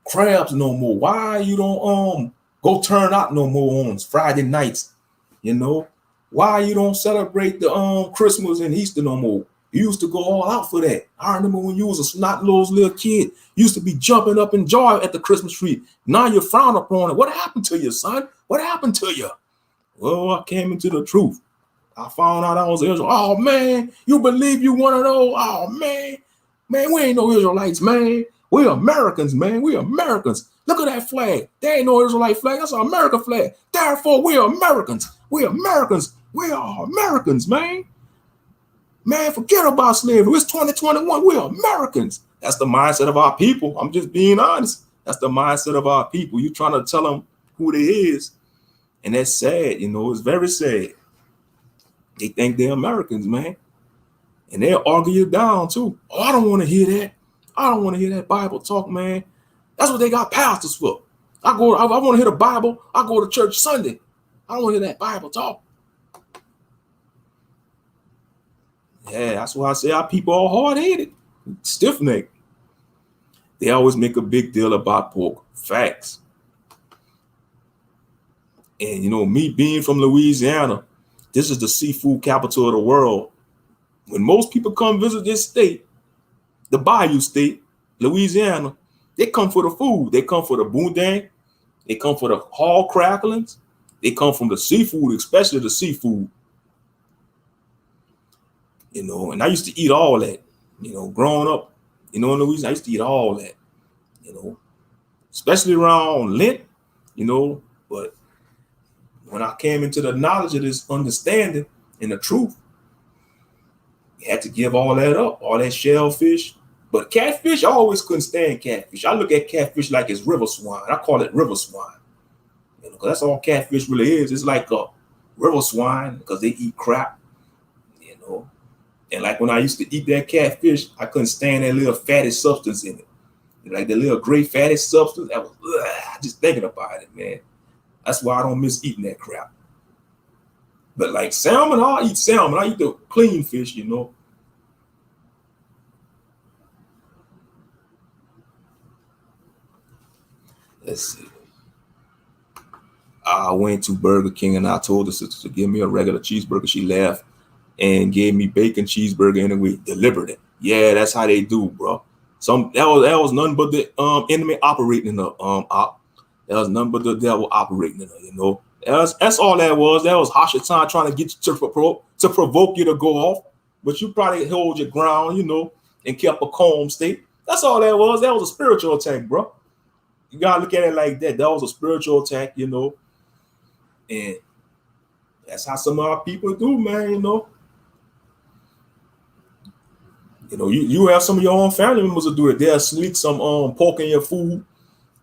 crabs no more? Why you don't go turn out no more on Friday nights? You know, why you don't celebrate the Christmas and Easter no more? You used to go all out for that. I remember when you was a snot-nosed little kid, you used to be jumping up in joy at the Christmas tree. Now you frown upon it. What happened to you, son? What happened to you? Well, I came into the truth. I found out I was Israel. Oh, man, you believe you one of those? Oh, man, we ain't no Israelites, man. We're Americans, man. We're Americans. Look at that flag. There ain't no Israelite flag. That's an American flag. Therefore, we're Americans. We're Americans. We are Americans, man. Man, forget about slavery. It's 2021. We're Americans. That's the mindset of our people. I'm just being honest. That's the mindset of our people. You're trying to tell them who they is. And that's sad. You know, it's very sad. They think they're Americans, man. And they'll argue you down, too. Oh, I don't want to hear that. I don't want to hear that Bible talk, man. That's what they got pastors for. I want to hear the Bible. I go to church Sunday. I don't want to hear that Bible talk. Yeah, that's why I say our people are hard-headed. Stiff neck. They always make a big deal about pork. Facts. And you know, me being from Louisiana, this is the seafood capital of the world. When most people come visit this state, the Bayou State, Louisiana, they come for the food. They come for the boudin. They come for the hog cracklings. They come from the seafood, especially the seafood. You know, and I used to eat all that. You know, growing up, you know, in Louisiana, I used to eat all that. You know, especially around Lent. You know, but when I came into the knowledge of this understanding and the truth, you had to give all that up, all that shellfish. But catfish, I always couldn't stand catfish. I look at catfish like it's river swine. I call it river swine. You know, because that's all catfish really is. It's like a river swine because they eat crap. You know, and like when I used to eat that catfish, I couldn't stand that little fatty substance in it. Like the little gray fatty substance. That was just thinking about it, man. That's why I don't miss eating that crap. But like salmon, I'll eat salmon. I eat the clean fish, you know. Let's see. I went to Burger King and I told the sister to give me a regular cheeseburger. She laughed and gave me bacon cheeseburger anyway. Delivered it. Yeah, that's how they do, bro. That was nothing but the enemy operating in the that was nothing but the devil operating in her, you know. That's all that was. That was Hashatan trying to get you to provoke you to go off. But you probably hold your ground, you know, and kept a calm state. That's all that was. That was a spiritual attack, bro. You gotta look at it like that. That was a spiritual attack, you know. And that's how some of our people do, man, you know. You know, you have some of your own family members who do it. They'll sneak some pork in your food.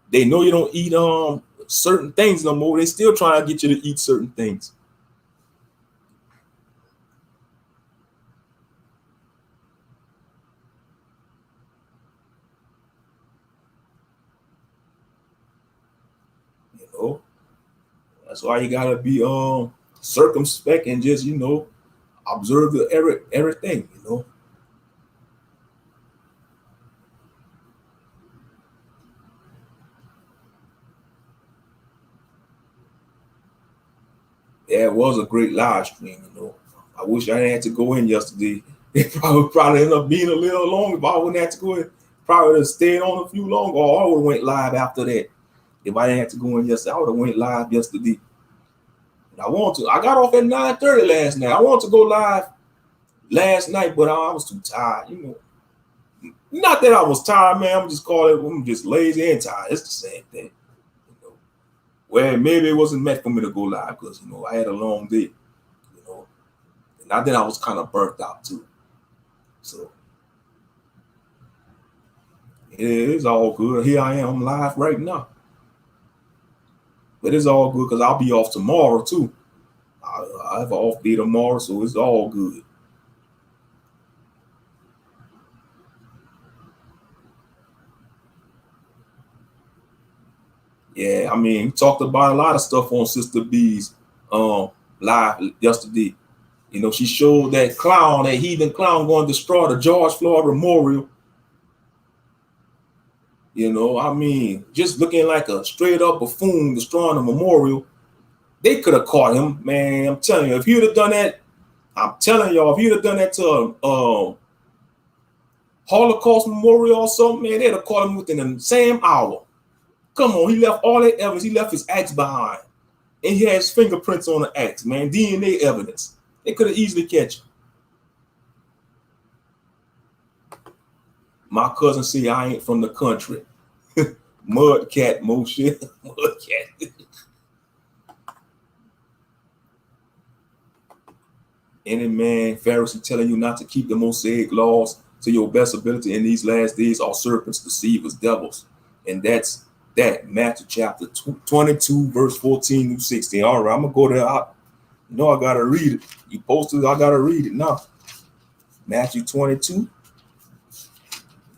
They know you don't eat certain things no more. They still trying to get you to eat certain things. You know, that's why you gotta be circumspect and just, you know, observe everything, you know. Yeah, it was a great live stream, you know. I wish I didn't have to go in yesterday. It probably ended up being a little longer if I wouldn't have to go in. Probably would have stayed on a few longer, or I would have went live after that. If I didn't have to go in yesterday, I would have went live yesterday. And I want to. I got off at 9:30 last night. I wanted to go live last night, but I was too tired, you know. Not that I was tired, man. I'm just lazy and tired. It's the same thing. Well, maybe it wasn't meant for me to go live because, you know, I had a long day, you know, and I think I was kind of burnt out too. So it is all good. Here I am live right now. But it's all good because I'll be off tomorrow too. I have an off day tomorrow, so it's all good. Yeah, I mean, we talked about a lot of stuff on Sister B's live yesterday. You know, she showed that clown, that heathen clown, going to destroy the George Floyd Memorial. You know, I mean, just looking like a straight up buffoon destroying the memorial. They could have caught him, man. I'm telling you, if he'd have done that, I'm telling y'all, if he'd have done that to a Holocaust memorial or something, man, they'd have caught him within the same hour. Come on, he left all that evidence. He left his axe behind. And he has fingerprints on the axe, man. DNA evidence. They could have easily catch him. My cousin say I ain't from the country. Mud cat, Moshe. Mud cat. Any man, Pharisee, telling you not to keep the Mosaic laws to your best ability in these last days are serpents, deceivers, devils. And that's that. Matthew chapter 22, verse 14 through 16. All right, I'm going to go there. I got to read it. You posted it, I got to read it now. Matthew 22.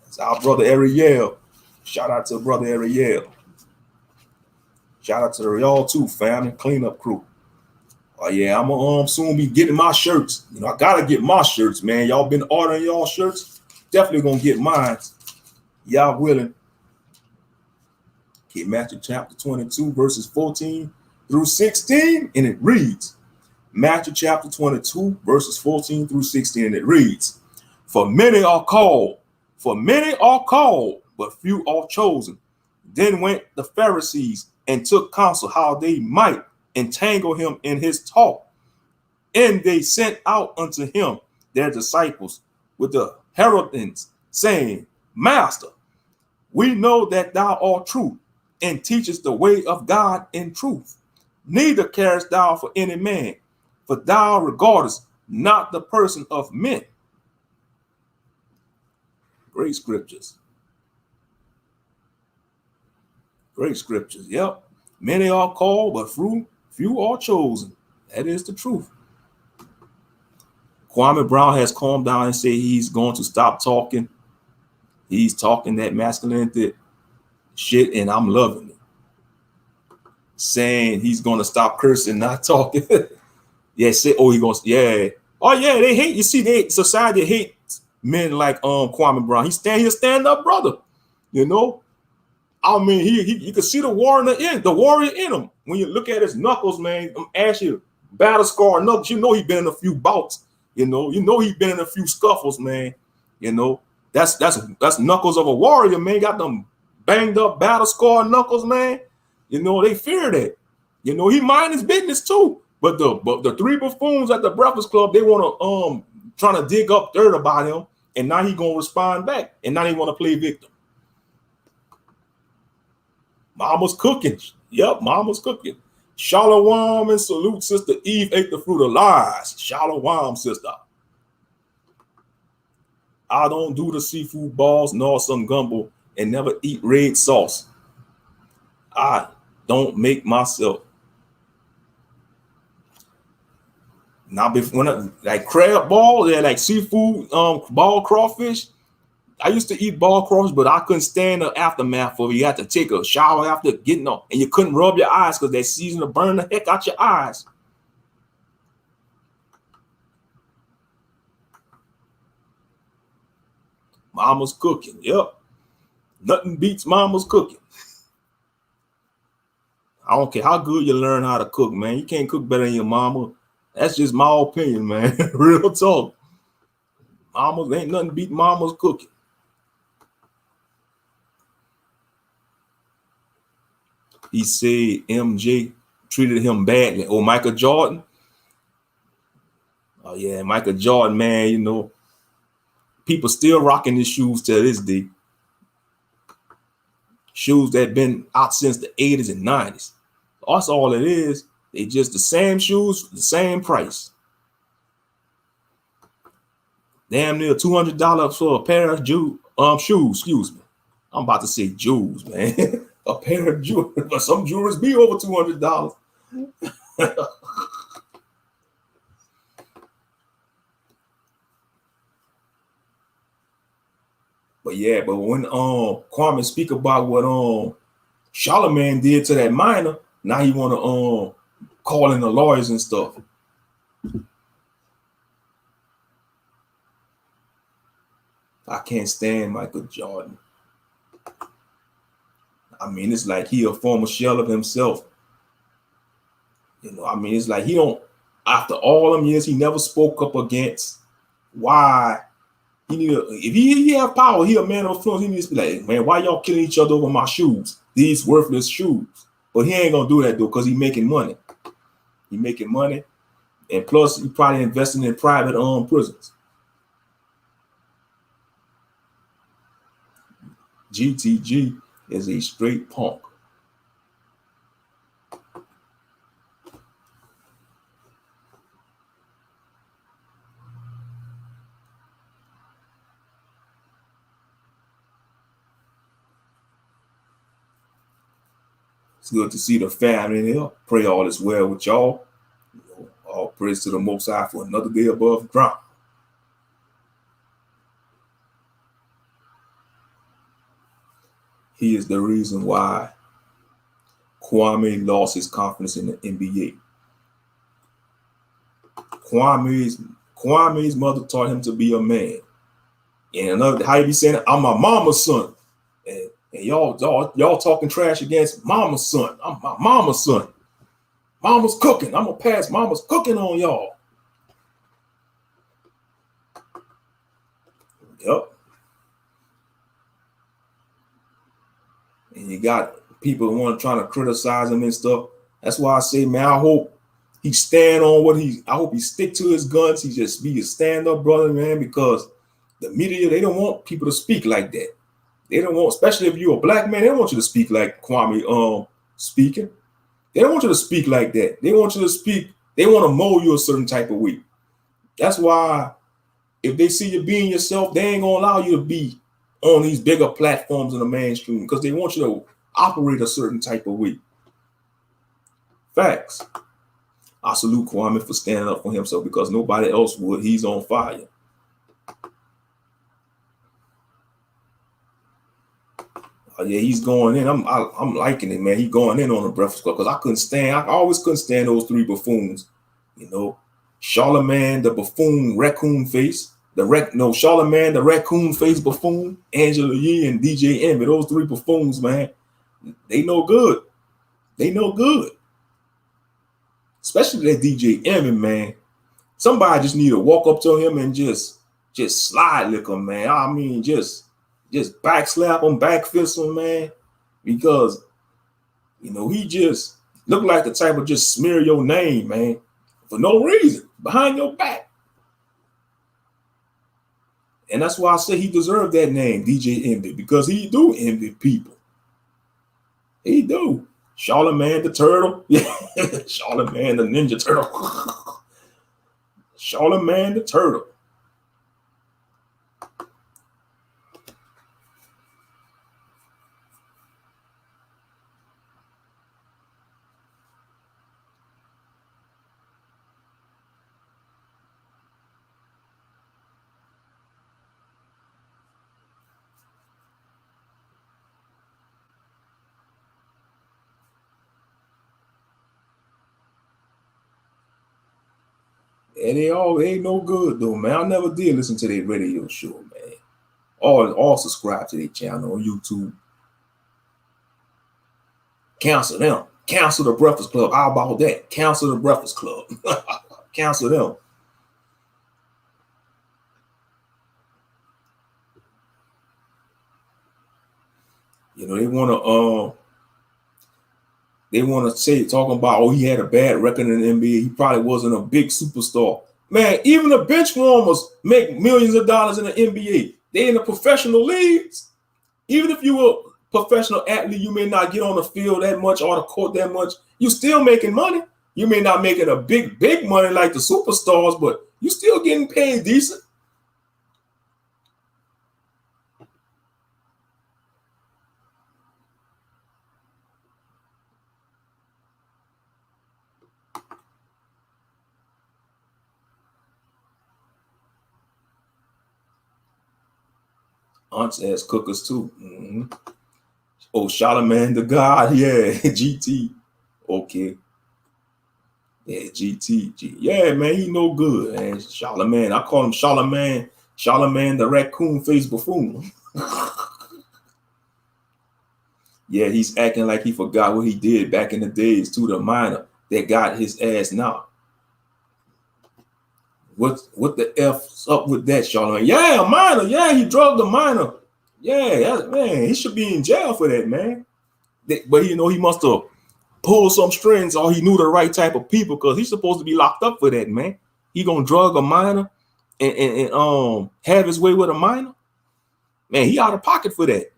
That's our brother Ariel. Shout out to brother Ariel. Shout out to y'all too, family, cleanup crew. Oh yeah, I'm gonna soon be getting my shirts. You know, I gotta get my shirts, man. Y'all been ordering y'all shirts. Definitely gonna get mine. Y'all willing. Okay, Matthew chapter 22, verses 14 through 16, and it reads, Matthew chapter 22, verses 14 through 16, and it reads, For many are called, but few are chosen. Then went the Pharisees and took counsel how they might entangle him in his talk. And they sent out unto him their disciples with the heraldings, saying, Master, we know that thou art true, and teachest the way of God in truth. Neither carest thou for any man, for thou regardest not the person of men. Great scriptures. Great scriptures. Yep. Many are called, but few are chosen. That is the truth. Kwame Brown has calmed down and said he's going to stop talking. He's talking that masculinity shit, and I'm loving it. Saying he's going to stop cursing, not talking. Yeah, say, oh, he goes, yeah. Oh, yeah, they hate, you see, society hates men like Kwame Brown. He's a stand-up brother, you know? I mean, you can see the warrior in him. When you look at his knuckles, man, ashy battle scar knuckles, you know he's been in a few bouts, you know he's been in a few scuffles, man. You know, that's knuckles of a warrior, man. Got them banged up battle scar knuckles, man. You know, they fear that. You know, he mind his business too. But the three buffoons at the Breakfast Club, they want to trying to dig up dirt about him, and now he gonna respond back, and now he want to play victim. Mama's cooking. Yep, mama's cooking. Shalom and salute, Sister Eve ate the fruit of lies. Shalom, sister. I don't do the seafood balls nor some gumbo and never eat red sauce. I don't make myself. Now, when like crab ball, they're like seafood, ball crawfish. I used to eat ball crawfish, but I couldn't stand the aftermath of it. You had to take a shower after getting up, and you couldn't rub your eyes because that season will burn the heck out your eyes. Mama's cooking. Yep. Nothing beats mama's cooking. I don't care how good you learn how to cook, man. You can't cook better than your mama. That's just my opinion, man. Real talk. Mama's ain't nothing beat mama's cooking. He said MJ treated him badly. Oh, Michael Jordan. Oh, yeah, Michael Jordan, man, you know, people still rocking his shoes to this day. Shoes that been out since the 80s and 90s. That's all it is. They just the same shoes, the same price. Damn near $200 for a pair of shoes. Excuse me. I'm about to say jewels, man. A pair of jewels, but some jewelers be over $200. But yeah, but when Kwame speak about what Charlemagne did to that minor, now he want to call in the lawyers and stuff. I can't stand Michael Jordan. I mean, it's like he a former shell of himself. You know, I mean, it's like he don't, after all them years, he never spoke up against why he need to, if he have power, he a man of influence, he needs to be like, man, why y'all killing each other over my shoes? These worthless shoes. But he ain't gonna do that though, because he making money. He making money. And plus he probably investing in private prisons. GTG is a straight punk. It's good to see the family in here. Pray all is well with y'all. All praise to the Most High for another day above ground. He is the reason why Kwame lost his confidence in the NBA. Kwame's mother taught him to be a man. And another, how you be saying, I'm my mama's son. And y'all talking trash against mama's son. I'm my mama's son. Mama's cooking. I'm gonna pass mama's cooking on y'all. Yep. And you got people who want to try to criticize him and stuff. That's why I say, man, I hope he stand on what I hope he stick to his guns. He just be a stand-up brother, man, because the media, they don't want people to speak like that. They don't want, especially if you're a black man, they don't want you to speak like Kwame speaking. They don't want you to speak like that. They want you to speak, they want to mold you a certain type of way. That's why if they see you being yourself, they ain't gonna allow you to be on these bigger platforms in the mainstream because they want you to operate a certain type of way. Facts. I salute Kwame for standing up for himself because nobody else would. He's on fire. Yeah, he's going in. I'm liking it, man. He's going in on the Breakfast Club because I always couldn't stand those three buffoons. You know, Charlemagne, the buffoon raccoon face, Charlemagne, the raccoon face buffoon, Angela Yee, and DJ Envy. Those three buffoons, man, they no good. They no good. Especially that DJ Envy, man. Somebody just need to walk up to him and just slide lick him, man. I mean, just backslap him, back fist him, man, because you know he just look like the type of just smear your name, man, for no reason behind your back. And that's why I say he deserved that name, DJ Envy, because he do envy people. He do. Charlemagne the Turtle, yeah, Charlemagne the Ninja Turtle, Charlemagne the Turtle. And they ain't no good though, man. I never did listen to their radio show, man. All subscribe to their channel on YouTube. Cancel them. Cancel the Breakfast Club. How about that? Cancel the Breakfast Club. Cancel them. You know, they want to say, talking about, oh, he had a bad record in the NBA. He probably wasn't a big superstar. Man, even the bench warmers make millions of dollars in the NBA. They in the professional leagues. Even if you were a professional athlete, you may not get on the field that much or the court that much. You still making money. You may not make it a big money like the superstars, but you still getting paid decent. Aunts as cookers too. Mm-hmm. Oh, Charlemagne the God, yeah, GT. Okay. Yeah, GT. Yeah, man, he no good. And Charlemagne, I call him Charlemagne the raccoon face buffoon. Yeah, he's acting like he forgot what he did back in the days to the minor that got his ass now. What the F's up with that, Charlemagne? Yeah, a minor. Yeah, he drugged a minor. Yeah, man, he should be in jail for that, man. But you know, he must have pulled some strings, or he knew the right type of people, because he's supposed to be locked up for that, man. He gonna drug a minor and have his way with a minor? Man, he out of pocket for that.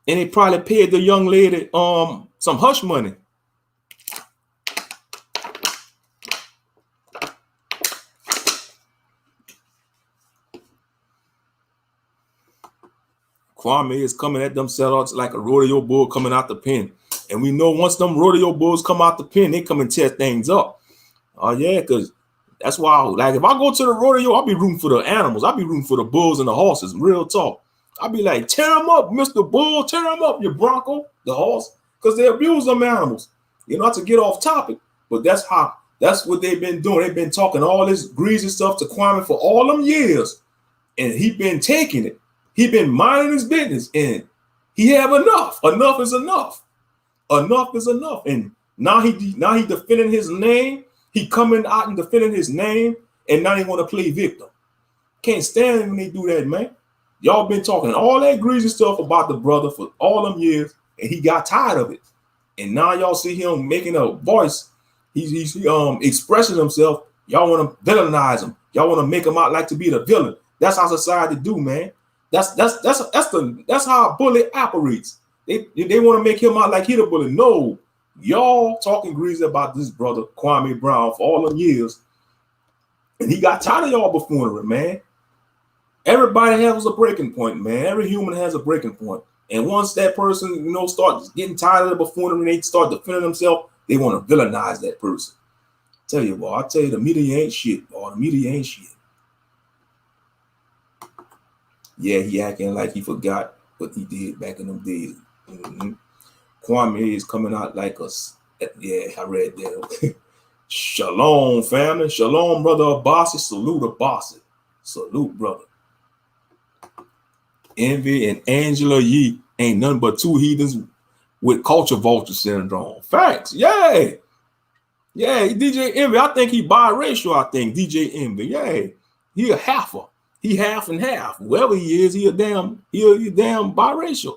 And he probably paid the young lady some hush money. Kwame is coming at them sellouts like a rodeo bull coming out the pen. And we know once them rodeo bulls come out the pen, they come and tear things up. Oh, yeah, because that's why, like, if I go to the rodeo, I'll be rooting for the animals. I'll be rooting for the bulls and the horses, real talk. I'll be like, tear them up, Mr. Bull, tear them up, your bronco, the horse, because they abuse them animals. You know, not to get off topic, but that's what they've been doing. They've been talking all this greasy stuff to Kwame for all them years. And he been taking it. He been minding his business, and he have enough. Enough is enough. Enough is enough. And now he defending his name. He coming out and defending his name, and now he want to play victim. Can't stand it when they do that, man. Y'all been talking all that greasy stuff about the brother for all them years, and he got tired of it. And now y'all see him making a voice. He's expressing himself. Y'all want to villainize him. Y'all want to make him out like to be the villain. That's how society do, man. That's how a bully operates. They want to make him out like he the bully. No, y'all talking greasy about this brother Kwame Brown for all them years, and he got tired of y'all buffoonery, man. Everybody has a breaking point, man. Every human has a breaking point. And once that person, starts getting tired of the buffoonery and they start defending themselves, they want to villainize that person. Tell you, boy, I tell you, the media ain't shit, boy. The media ain't shit. Yeah, he acting like he forgot what he did back in them days. Mm-hmm. Kwame is coming out like us. Yeah, I read that. Shalom, family. Shalom, brother Abbasi. Salute, Abbasi. Salute, brother. Envy and Angela Yee ain't nothing but two heathens with culture vulture syndrome. Facts. Yeah. Yeah, DJ Envy. I think he biracial, I think. DJ Envy. Yeah. He a halfer. He half and half. Whoever he is, he a damn biracial.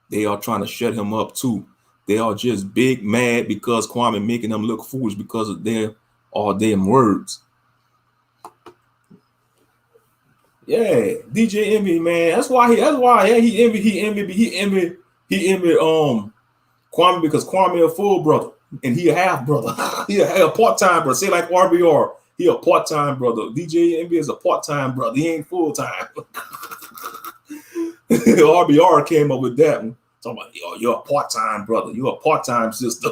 They are trying to shut him up too. They are just big mad because Kwame making them look foolish because of their all damn words. Yeah, DJ Envy, man. That's why he envy Kwame, because Kwame a full brother and he a half brother. He a part-time brother. Say like RBR, he a part-time brother. DJ Envy is a part-time brother. He ain't full-time. RBR came up with that one. Talking about, yo, you're a part-time brother. You're a part-time sister.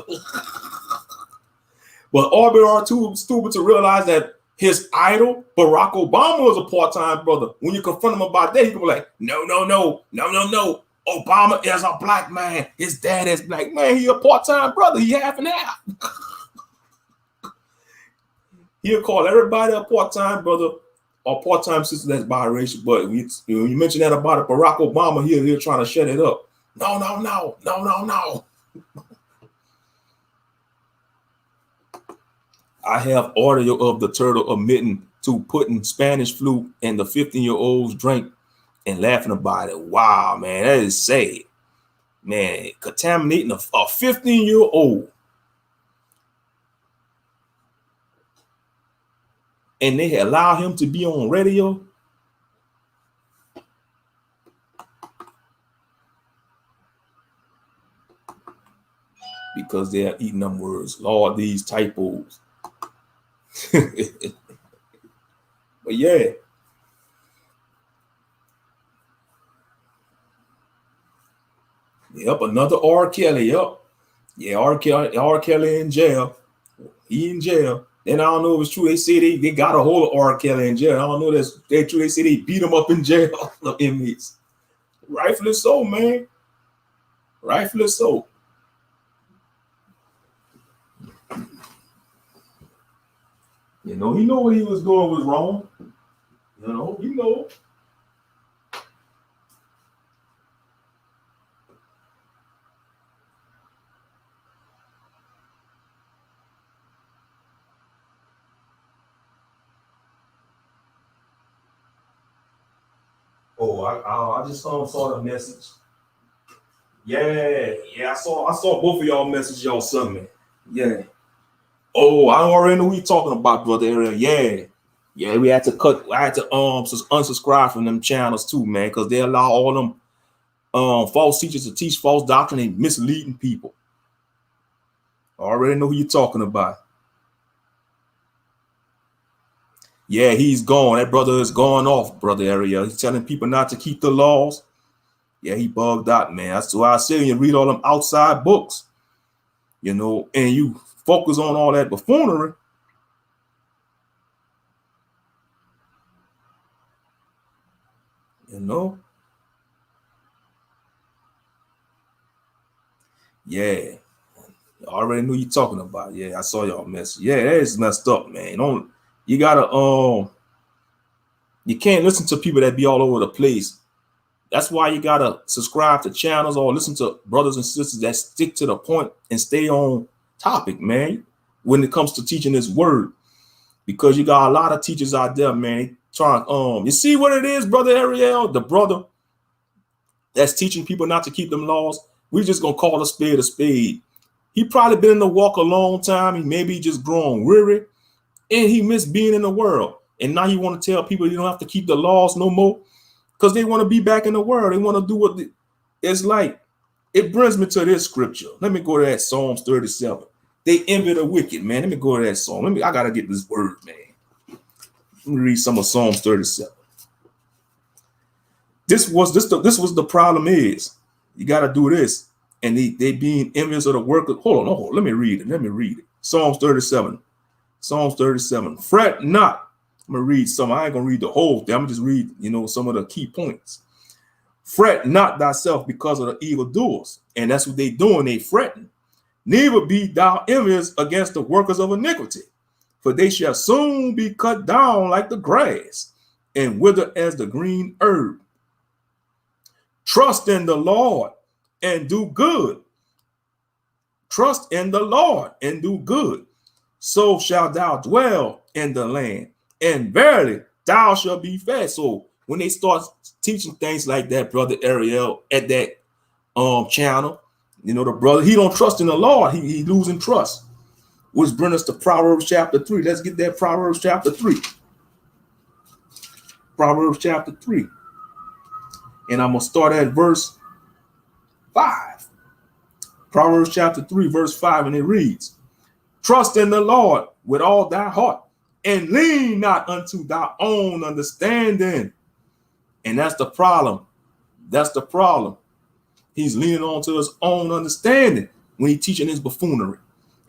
But RBR too stupid to realize that his idol, Barack Obama, is a part-time brother. When you confront him about that, he can be like, no. Obama is a black man. His dad is black. Man, he a part-time brother. He half and half. He'll call everybody a part-time brother or part-time sister that's biracial. But when you mention that about Barack Obama, he'll trying to shut it up. No. I have audio of the turtle admitting to putting Spanish flu in the 15-year-old's drink and laughing about it. Wow, man, that is sad. Man, contaminating a 15-year-old. And they allow him to be on radio. Because they're eating them words. Lord, these typos. But yeah. Yep, another R. Kelly. Yep. Yeah, R. Kelly in jail. He in jail. And I don't know if it's true. They say they got a hold of R. Kelly in jail. I don't know that's true. They say they beat him up in jail. The inmates. Rightfully so, man. Rightfully so. He know what he was doing was wrong. He know. Oh, I just saw the message. Yeah, I saw both of y'all message y'all something. Yeah. Oh, I already know who you talking about, brother Ariel. Yeah, I had to unsubscribe from them channels too, man, because they allow all them false teachers to teach false doctrine and misleading people. I already know who you're talking about. Yeah, he's gone. That brother is going off, brother Ariel. He's telling people not to keep the laws. Yeah, he bugged out, man. That's why I say when you read all them outside books, and you focus on all that buffoonery. Yeah. I already knew you talking about. Yeah, I saw y'all message. Yeah, that is messed up, man. You gotta you can't listen to people that be all over the place. That's why you gotta subscribe to channels or listen to brothers and sisters that stick to the point and stay on topic, man, when it comes to teaching this word. Because you got a lot of teachers out there, man, trying you see what it is, brother Ariel, the brother that's teaching people not to keep them laws. We just gonna call a spade a spade. He probably been in the walk a long time. He maybe just grown weary, and he missed being in the world. And now he want to tell people you don't have to keep the laws no more, because they want to be back in the world. They want to do what it's like. It brings me to this scripture. Let me go to that Psalms 37. They envy the wicked, man. Let me go to that psalm. I gotta get this word, man. Let me read some of Psalms 37. This was the problem is. You gotta do this. And they being envious of the workers. Hold on. Let me read it. Psalms 37. Psalms 37. Fret not. I'm gonna read some. I ain't gonna read the whole thing. I'm gonna just read, some of the key points. Fret not thyself because of the evildoers. And that's what they doing. They fretting. Neither be thou envious against the workers of iniquity, for they shall soon be cut down like the grass and wither as the green herb. Trust in the Lord and do good. Trust in the Lord and do good. So shalt thou dwell in the land, and verily thou shalt be fed. So when they start teaching things like that, brother Ariel, at that channel, the brother, he don't trust in the Lord. He losing trust. Which brings us to Proverbs chapter 3. Let's get that Proverbs chapter 3. Proverbs chapter 3. And I'm going to start at verse 5. Proverbs chapter 3, verse 5, and it reads, trust in the Lord with all thy heart, and lean not unto thy own understanding. And that's the problem. That's the problem. He's leaning on to his own understanding when he's teaching his buffoonery.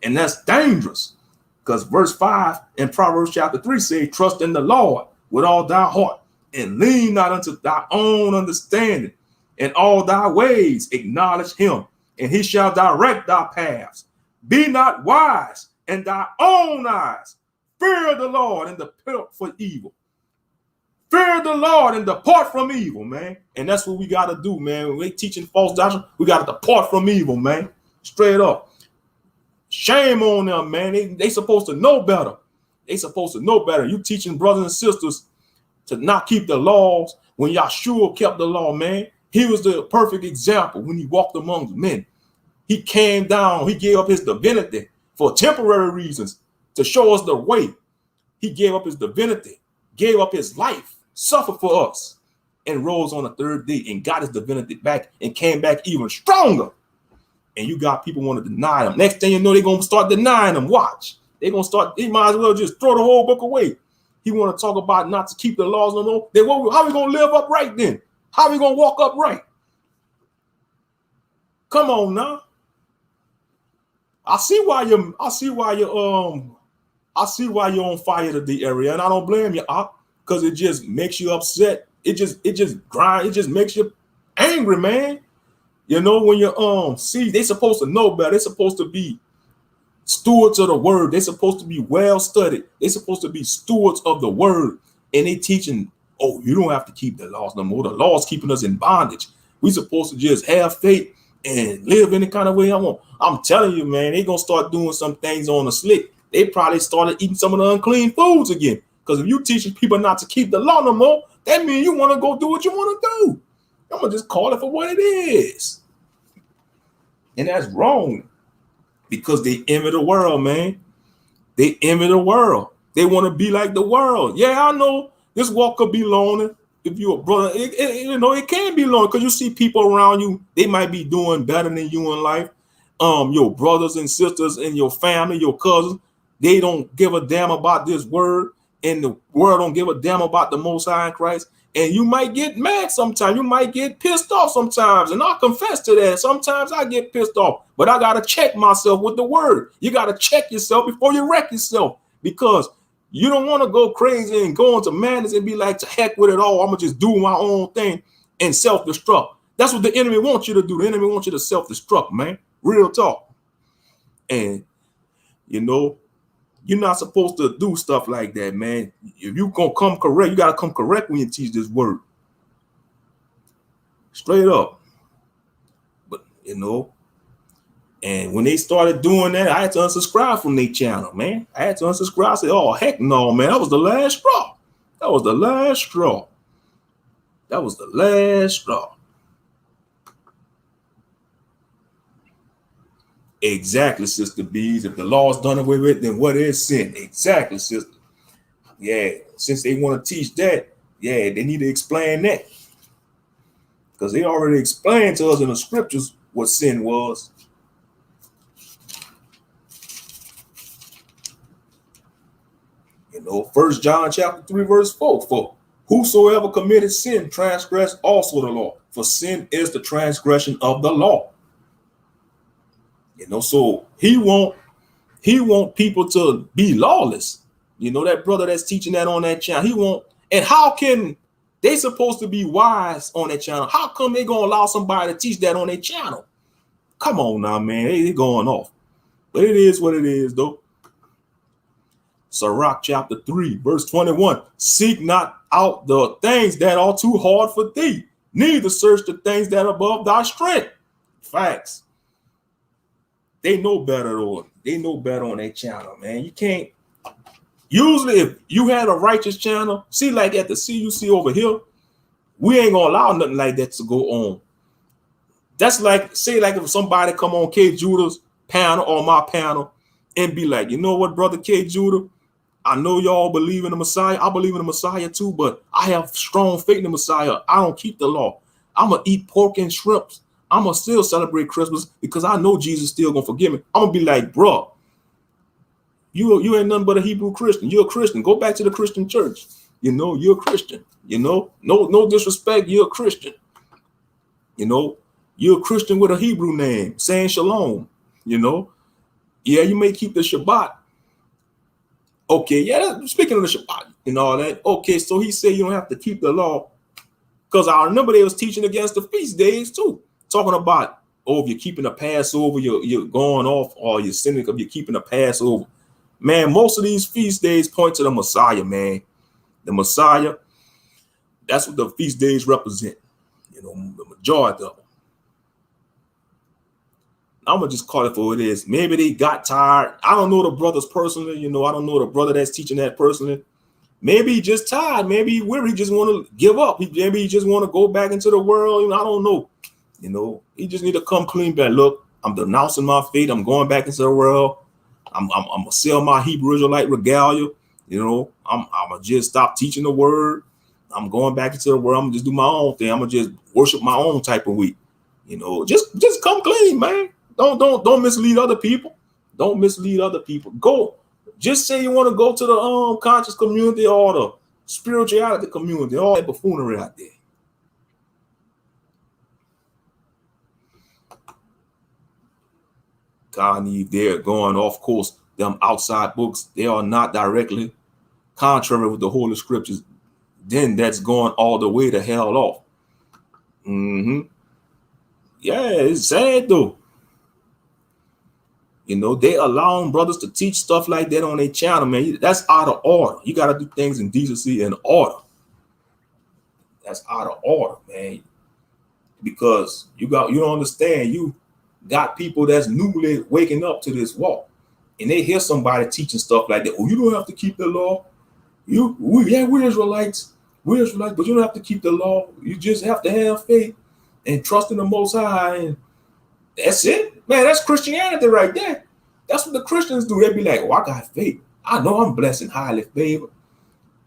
And that's dangerous, because verse 5 in Proverbs chapter 3 say, trust in the Lord with all thy heart, and lean not unto thy own understanding. In all thy ways acknowledge him, and he shall direct thy paths. Be not wise in thy own eyes. Fear the Lord and depart from evil. Fear the Lord and depart from evil, man. And that's what we got to do, man. When we teaching false doctrine, we got to depart from evil, man. Straight up. Shame on them, man. They supposed to know better. They supposed to know better. You teaching brothers and sisters to not keep the laws when Yahshua kept the law, man. He was the perfect example when he walked among men. He came down. He gave up his divinity for temporary reasons to show us the way. He gave up his divinity, gave up his life, suffered for us, and rose on the third day and got his divinity back and came back even stronger. And you got people want to deny him. Next thing you know, they're going to start denying him. Watch. They're going to start, they might as well just throw the whole book away. He want to talk about not to keep the laws no more. Then how are we going to live upright then? How are we going to walk upright? Come on now. I see why you're on fire today, area, and I don't blame you, because it just makes you upset. It just makes you angry, man. When you see, they supposed to know better. They're supposed to be stewards of the word. They're supposed to be well studied. They're supposed to be stewards of the word. And they teaching, oh, you don't have to keep the laws no more. The law's keeping us in bondage. We supposed to just have faith and live any kind of way I want. I'm telling you, man, they gonna start doing some things on the slick. They probably started eating some of the unclean foods again. Because if you teaching people not to keep the law no more, that means you want to go do what you want to do. I'm gonna just call it for what it is. And that's wrong, because they envy the world, man. They envy the world. They want to be like the world. Yeah, I know this walk could be lonely. If you're a brother, it can be lonely, because you see people around you, they might be doing better than you in life. Your brothers and sisters and your family, your cousins, they don't give a damn about this word, and the world don't give a damn about the Most High in Christ. And you might get mad sometimes. You might get pissed off sometimes. And I'll confess to that. Sometimes I get pissed off. But I got to check myself with the word. You got to check yourself before you wreck yourself. Because you don't want to go crazy and go into madness and be like, to heck with it all. I'm going to just do my own thing and self-destruct. That's what the enemy wants you to do. The enemy wants you to self-destruct, man. Real talk. And, You're not supposed to do stuff like that, man. If you gonna come correct, you gotta come correct when you teach this word. Straight up. But and when they started doing that, I had to unsubscribe from their channel, man. I had to unsubscribe. I said, oh, heck no, man. That was the last straw. That was the last straw. That was the last straw. Exactly, Sister Bees. If the law's done away with, then what is sin? Exactly, sister. Yeah, since they want to teach that, yeah, they need to explain that. Because they already explained to us in the scriptures what sin was. First John chapter 3, verse 4. For whosoever committed sin transgressed also the law. For sin is the transgression of the law. So he want people to be lawless. That brother that's teaching that on that channel, and how can they supposed to be wise on that channel? How come they gonna allow somebody to teach that on their channel? Come on now, man, they going off. But it is what it is, though. Sirach chapter 3, verse 21. Seek not out the things that are too hard for thee, neither search the things that are above thy strength. Facts. They know better, though. They know better on their channel, man. You can't. Usually, if you had a righteous channel, see, like at the CUC over here, we ain't gonna allow nothing like that to go on. That's like, say, like if somebody come on K. Judah's panel or my panel and be like, you know what, brother K. Judah, I know y'all believe in the Messiah. I believe in the Messiah too, but I have strong faith in the Messiah. I don't keep the law. I'm gonna eat pork and shrimps. I'm gonna still celebrate Christmas because I know Jesus still gonna forgive me. I'm gonna be like, bro, you ain't nothing but a Hebrew Christian. You're a Christian. Go back to the Christian church. You're a Christian. No disrespect. You're a Christian. You're a Christian with a Hebrew name, saying shalom. Yeah, you may keep the Shabbat. Okay, yeah, speaking of the Shabbat and all that. Okay, so he said you don't have to keep the law. Because I remember they was teaching against the feast days too. Talking about, if you're keeping the Passover, you're going off, or you're sinning because you're keeping the Passover. Man, most of these feast days point to the Messiah, man. The Messiah, that's what the feast days represent. The majority of them. I'm going to just call it for what it is. Maybe they got tired. I don't know the brothers personally. I don't know the brother that's teaching that personally. Maybe he just tired. Maybe he weary. He just want to give up. Maybe he just want to go back into the world. I don't know. He just need to come clean back. Look, I'm denouncing my faith. I'm going back into the world. I'm going to sell my Hebrew Israelite regalia. I'm going to just stop teaching the word. I'm going back into the world. I'm going to just do my own thing. I'm going to just worship my own type of week. Just come clean, man. Don't mislead other people. Don't mislead other people. Go. Just say you want to go to the conscious community or the spirituality community, all that buffoonery out there. God, they're going off course. Them outside books, they are not directly contrary with the Holy Scriptures. Then that's going all the way to hell off. Yeah, it's sad though. They allowing brothers to teach stuff like that on their channel, man. That's out of order. You got to do things in decency and order. That's out of order, man. Because you don't understand. You got people that's newly waking up to this walk, and they hear somebody teaching stuff like that. Oh, you don't have to keep the law. We're Israelites. We're Israelites, but you don't have to keep the law. You just have to have faith and trust in the Most High, and that's it. Man, that's Christianity right there. That's what the Christians do. They be like, I got faith. I know I'm blessed and highly favored.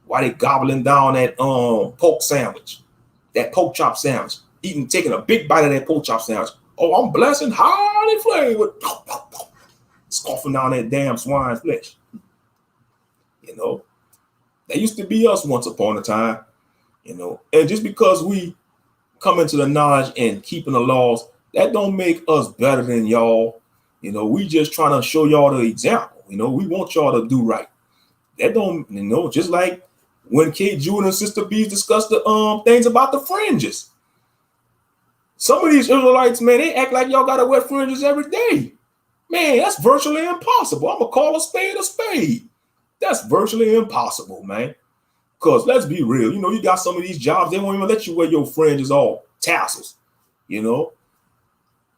Why they gobbling down that pork sandwich, that pork chop sandwich, taking a big bite of that pork chop sandwich. Oh, I'm blessed and highly flavored. Scoffing down that damn swine's flesh. That used to be us once upon a time. And just because we come into the knowledge and keeping the laws, that don't make us better than y'all. We just trying to show y'all the example. We want y'all to do right. That don't, just like when K. Judah and Sister B discussed the things about the fringes. Some of these Israelites, man, they act like y'all gotta wear fringes every day. Man, that's virtually impossible. I'm gonna call a spade a spade. That's virtually impossible, man. Because let's be real, you got some of these jobs, they won't even let you wear your fringes all tassels, you know.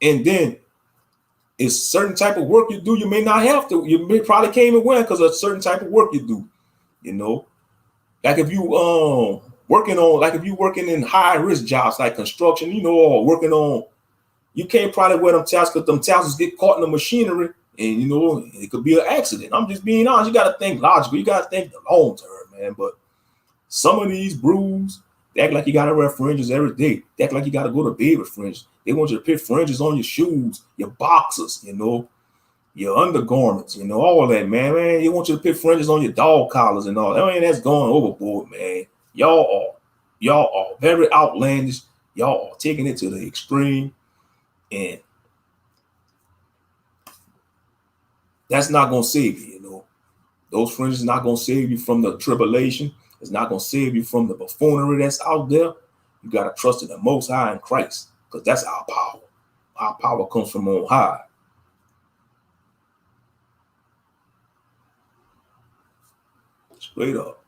And then it's certain type of work you do, you may not have to. You may probably can't even wear because of a certain type of work you do, you know. Like if you if you working in high risk jobs like construction, or working on, you can't probably wear them tassels because them tassels get caught in the machinery and it could be an accident. I'm just being honest. You got to think logical. You got to think the long term, man. But some of these brews, they act like you got to wear fringes every day. They act like you got to go to bed with fringes. They want you to put fringes on your shoes, your boxers, your undergarments, all that, man. They want you to put fringes on your dog collars and all that. I mean, that's going overboard, man. Y'all are very outlandish. Y'all are taking it to the extreme. And that's not going to save you, Those fringes not going to save you from the tribulation. It's not going to save you from the buffoonery that's out there. You got to trust in the Most High in Christ, because that's our power. Our power comes from on high. Straight up.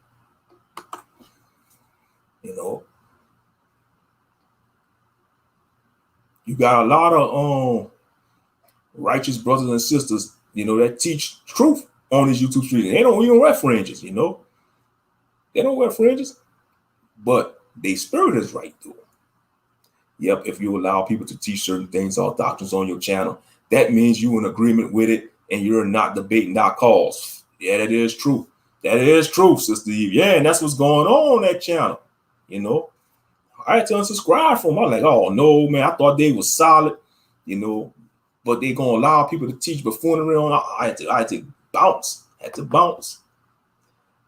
You got a lot of righteous brothers and sisters, that teach truth on these YouTube streets. They don't even wear fringes, They don't wear fringes, but their spirit is right through. Yep, if you allow people to teach certain things or doctrines on your channel, that means you're in agreement with it and you're not debating our cause. Yeah, that is true. That is true, Sister Eve. Yeah, and that's what's going on that channel. I had to unsubscribe from them. I'm like, oh no, man, I thought they was solid, but they gonna allow people to teach buffoonery on. I had to bounce.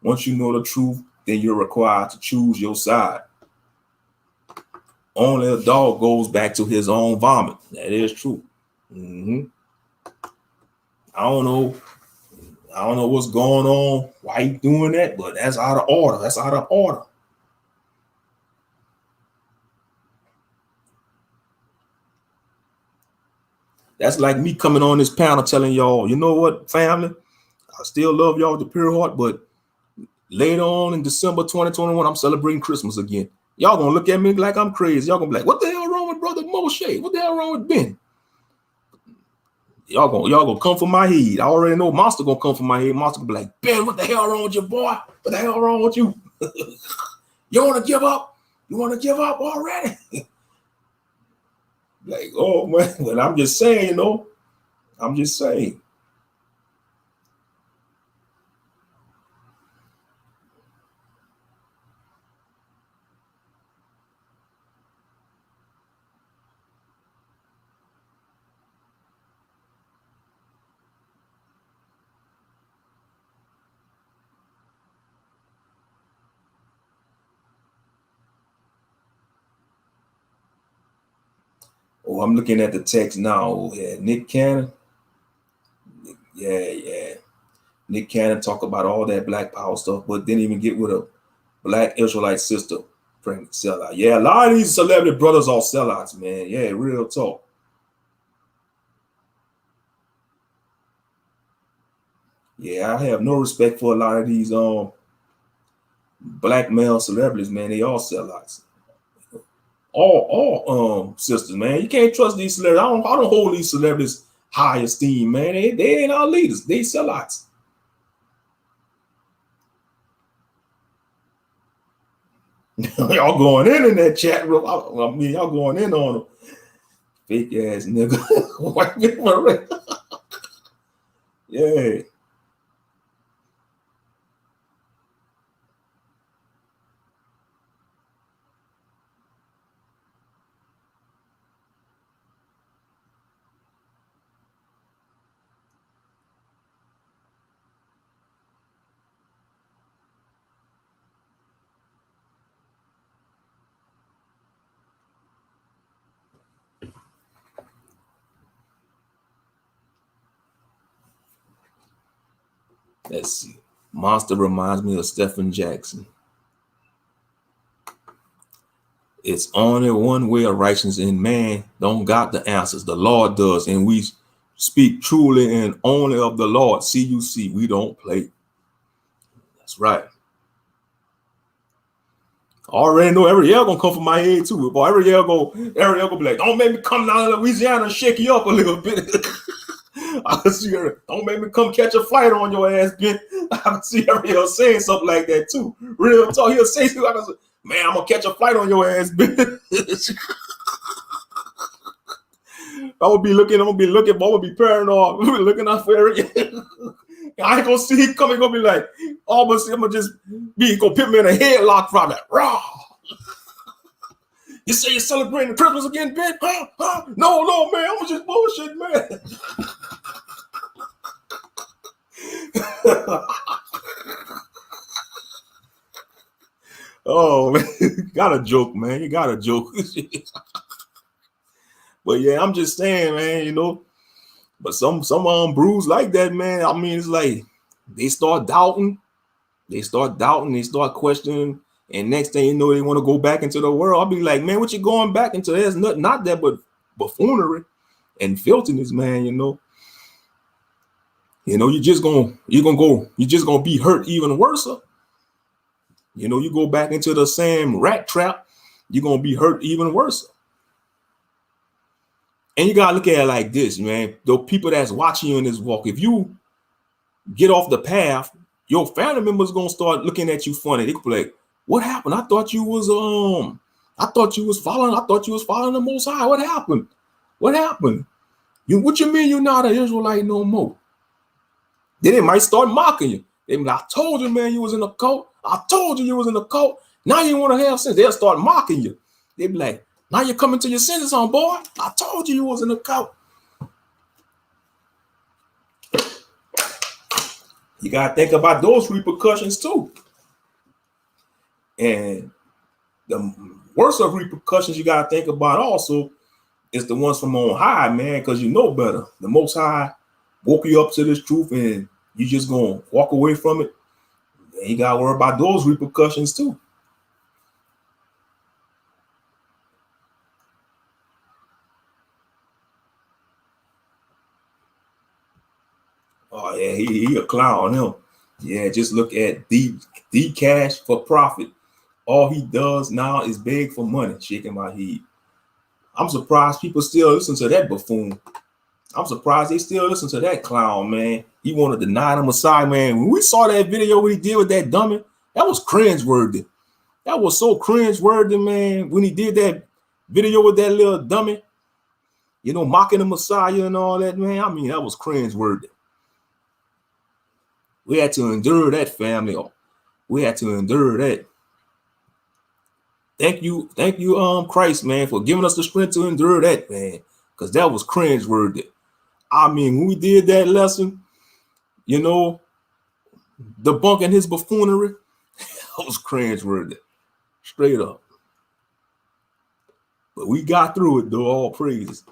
Once you know the truth, then you're required to choose your side. Only a dog goes back to his own vomit. That is true. I don't know what's going on, why he doing that, but that's out of order. That's out of order. That's like me coming on this panel telling y'all, you know what, family? I still love y'all with the pure heart, but later on in December 2021, I'm celebrating Christmas again. Y'all gonna look at me like I'm crazy. Y'all gonna be like, what the hell wrong with Brother Moshe? What the hell wrong with Ben? Y'all gonna come for my head. I already know Monster gonna come for my head. Monster gonna be like, Ben, what the hell wrong with your boy? What the hell wrong with you? You wanna give up? You wanna give up already? Like, oh man, well, I'm just saying, I'm just saying. Oh, I'm looking at the text now. Yeah, Nick Cannon. Yeah. Nick Cannon talk about all that black power stuff, but didn't even get with a black Israelite sister pregnant sellout. Yeah, a lot of these celebrity brothers are sellouts, man. Yeah, real talk. Yeah, I have no respect for a lot of these black male celebrities, man. They all sellouts. All sisters, man. You can't trust these celebrities. I don't hold these celebrities high esteem, man. They ain't our leaders. They sellouts. Y'all going in that chat room. I mean, y'all going in on them. Fake ass nigga. Yeah. Let's see. Monster reminds me of Stephen Jackson. It's only one way of righteousness, and man don't got the answers. The Lord does, and we Speak truly and only of the Lord. CUC, we don't play. That's right. I already know every year gonna come from my head too. Boy, every year go be like, don't make me come down to Louisiana and shake you up a little bit. I can see her. Don't make me come catch a flight on your ass, Ben. I can see Ariel saying something like that too. Real talk. He'll say something. I can say, man, I'm gonna catch a flight on your ass, Ben. I'm gonna be looking, but I'm gonna be paranoid. Looking out for Ariel. I ain't gonna see him coming, gonna be like, almost I'm gonna just be gonna put me in a headlock from that. Raw. You say you're celebrating Christmas again, Ben? Huh? No, man, I'm just bullshit, man. Oh man, you gotta joke, man. You gotta joke. But yeah, I'm just saying, man, you know. But some brews like that, man. I mean, it's like they start doubting, they start questioning, and next thing you know, they want to go back into the world. I'll be like, man, what you going back into? There's not that but buffoonery and filthiness, man. You know, you're just gonna be hurt even worse. You know, you go back into the same rat trap, you're gonna be hurt even worse. And you gotta look at it like this, man. The people that's watching you in this walk, if you get off the path, your family members gonna start looking at you funny. They could be like, "What happened? I thought you was following the Most High. What happened? What happened? What you mean you're not an Israelite no more?" Then they might start mocking you. They be like, "I told you, man, you was in a cult. I told you was in a cult. Now you want to have sense." They'll start mocking you. They be like, "Now you're coming to your senses, on boy. I told you was in a cult." You gotta think about those repercussions too. And the worst of repercussions you gotta think about also is the ones from on high, man, because you know better. The Most High woke you up to this truth, and you just gonna walk away from it. And you gotta worry about those repercussions too. Oh yeah, he a clown, him. Yeah, just look at the cash for profit. All he does now is beg for money, shaking my head. I'm surprised people still listen to that buffoon. I'm surprised they still listen to that clown, man. He want to deny the Messiah, man. When we saw that video what he did with that dummy, that was cringeworthy. That was so cringeworthy, man. When he did that video with that little dummy, you know, mocking the Messiah and all that, man. I mean, that was cringeworthy. We had to endure that, family. We had to endure that. Thank you, Christ, man, for giving us the strength to endure that, man, because that was cringeworthy. I mean, when we did that lesson, you know, debunking his buffoonery, that was cringeworthy, straight up. But we got through it, though. All praises.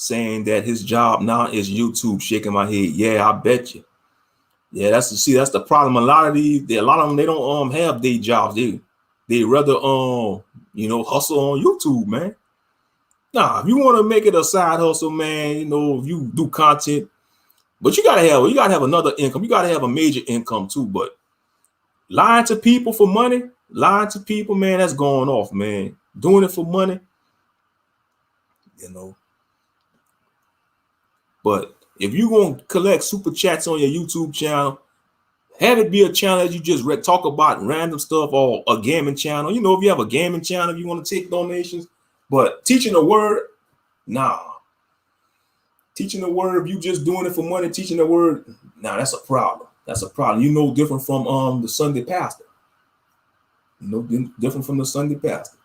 Saying that his job now is YouTube, shaking my head. Yeah, I bet you. Yeah, that's the problem. A lot of them, they don't have day jobs. They rather hustle on YouTube, man. Nah, if you want to make it a side hustle, man, you know, if you do content, but you gotta have another income. You gotta have a major income too. But lying to people for money, man, that's going off, man. Doing it for money, you know. But if you gonna collect super chats on your YouTube channel, have it be a channel that you just talk about random stuff, or a gaming channel. You know, if you have a gaming channel, if you want to take donations, but teaching the word, nah. Teaching the word, if you just doing it for money, teaching the word, nah, that's a problem. That's a problem. You know, different from the Sunday pastor. You know, different from the Sunday pastor.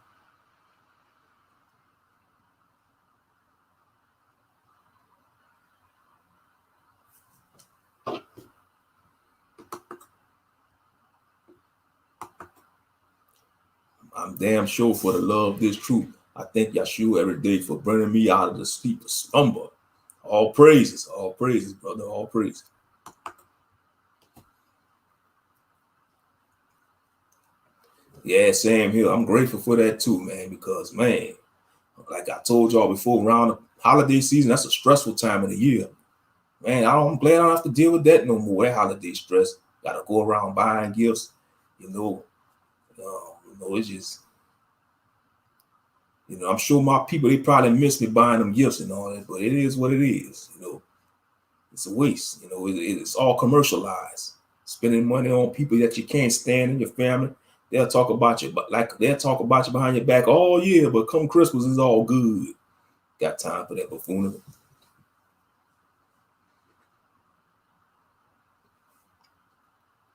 I'm damn sure for the love of this truth. I thank Yahshua every day for bringing me out of the sleep of slumber. All praises, brother, all praises. Yeah, same here. I'm grateful for that too, man, because, man, Like I told y'all before, around the holiday season, that's a stressful time of the year. Man, I'm glad I don't have to deal with that no more. That holiday stress. Got to go around buying gifts. It's just, I'm sure my people, they probably miss me buying them gifts and all that, but it is what it is. It's a waste. It's all commercialized. Spending money on people that you can't stand in your family. They'll talk about you, but they'll talk about you behind your back all year, but come Christmas, it's all good. Got time for that buffoonery.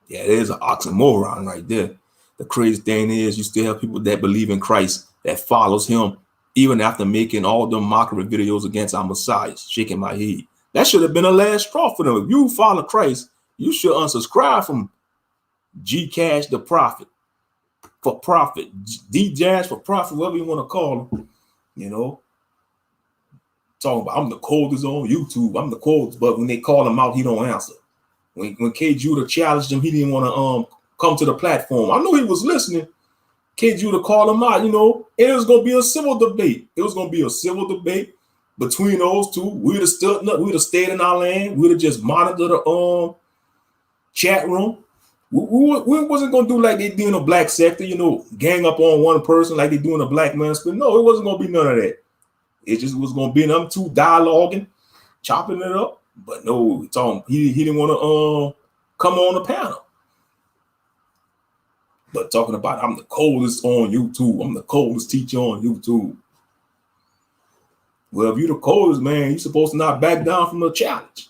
Yeah, there's an oxymoron right there. The crazy thing is, you still have people that believe in Christ, that follows him, even after making all them mockery videos against our Messiah. Shaking my head. That should have been a last straw for them. If you follow Christ, you should unsubscribe from G Cash the Prophet, for profit, D Jazz for profit, whatever you want to call him. Talking about I'm the coldest on YouTube. I'm the coldest, but when they call him out, he don't answer. When K Judah challenged him, he didn't want to come to the platform. I know he was listening. K Judah called him out, and it was gonna be a civil debate. It was gonna be a civil debate between those two. We'd have stood up, we'd have stayed in our land, we'd have just monitored the chat room. We wasn't gonna do like they do in the black sector, gang up on one person like they do in the black man's. But no, it wasn't gonna be none of that. It just was gonna be them two dialoguing, chopping it up. But no, he didn't want to come on the panel. But talking about I'm the coldest on YouTube, I'm the coldest teacher on YouTube. Well, if you're the coldest, man, you're supposed to not back down from the challenge.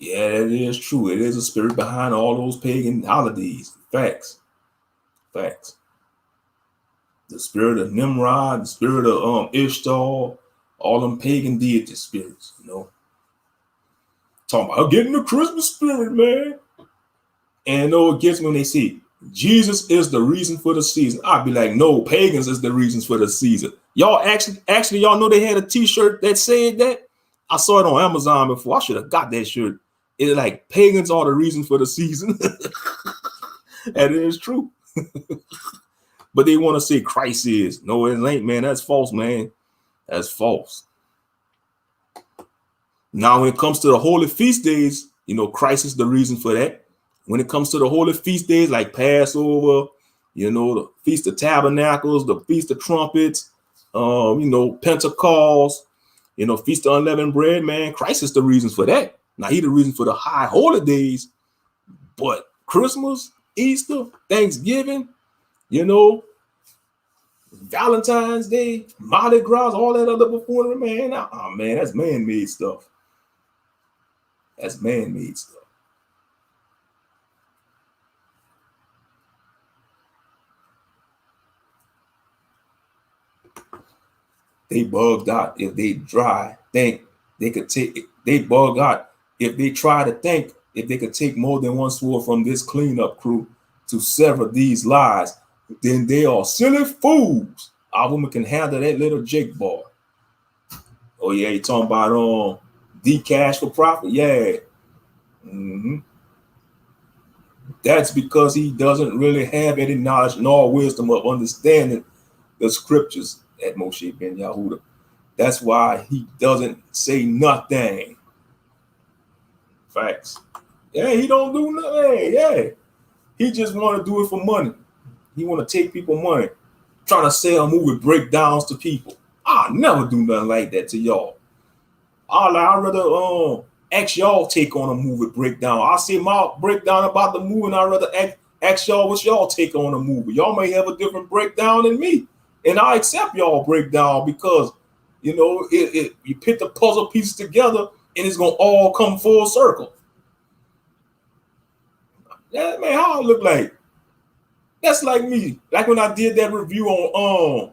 Yeah, that is true. It is a spirit behind all those pagan holidays. Facts. The spirit of Nimrod, the spirit of Ishtar, all them pagan deity spirits, Talking about getting the Christmas spirit, man. And it gets me when they say Jesus is the reason for the season. I'd be like, no, pagans is the reasons for the season. Y'all actually, y'all know they had a t-shirt that said that? I saw it on Amazon before. I should have got that shirt. It's like pagans are the reason for the season. That is true. But they want to say Christ is. No, it ain't, man. That's false, man. That's false. Now, when it comes to the holy feast days, Christ is the reason for that. When it comes to the holy feast days like Passover, the Feast of Tabernacles, the Feast of Trumpets, Pentecost, Feast of Unleavened Bread, man, Christ is the reason for that. Now, he the reason for the high holy days, but Christmas, Easter, Thanksgiving, Valentine's Day, Mardi Gras, all that other buffoonery, man. Man, that's man-made stuff. That's man-made stuff. They bugged out if they think they could take it. They bug out if they try to think if they could take more than one sword from this cleanup crew to sever these lies, then they are silly fools. Our woman can handle that little Jake boy. Oh yeah, you talking about D Cash for profit? Yeah. That's because he doesn't really have any knowledge nor wisdom of understanding the scriptures at Moshe Ben Yahuda. That's why he doesn't say nothing. Facts. Yeah, he don't do nothing. Yeah. He just want to do it for money. He want to take people money. Trying to sell movie breakdowns to people. I'll never do nothing like that to y'all. I'd rather ask y'all take on a movie breakdown. I'll say my breakdown about the movie, and I'd rather ask y'all what's y'all take on a movie. Y'all may have a different breakdown than me. And I accept y'all breakdown because, you put the puzzle pieces together and it's going to all come full circle. Yeah, man, how I look like? That's like me. Like when I did that review on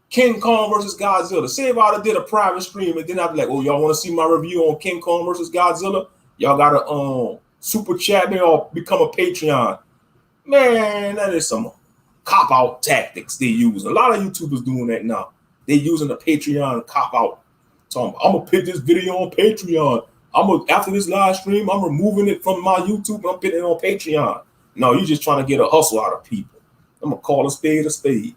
King Kong versus Godzilla. Say if I did a private stream and then I'd be like, oh, y'all want to see my review on King Kong versus Godzilla? Y'all got to super chat me or become a Patreon. Man, that is some cop-out tactics they use. A lot of YouTubers doing that now. They using the Patreon cop-out. So I'm gonna put this video on Patreon. After this live stream, I'm removing it from my YouTube and I'm putting it on Patreon. No, you're just trying to get a hustle out of people. I'm gonna call a spade a spade.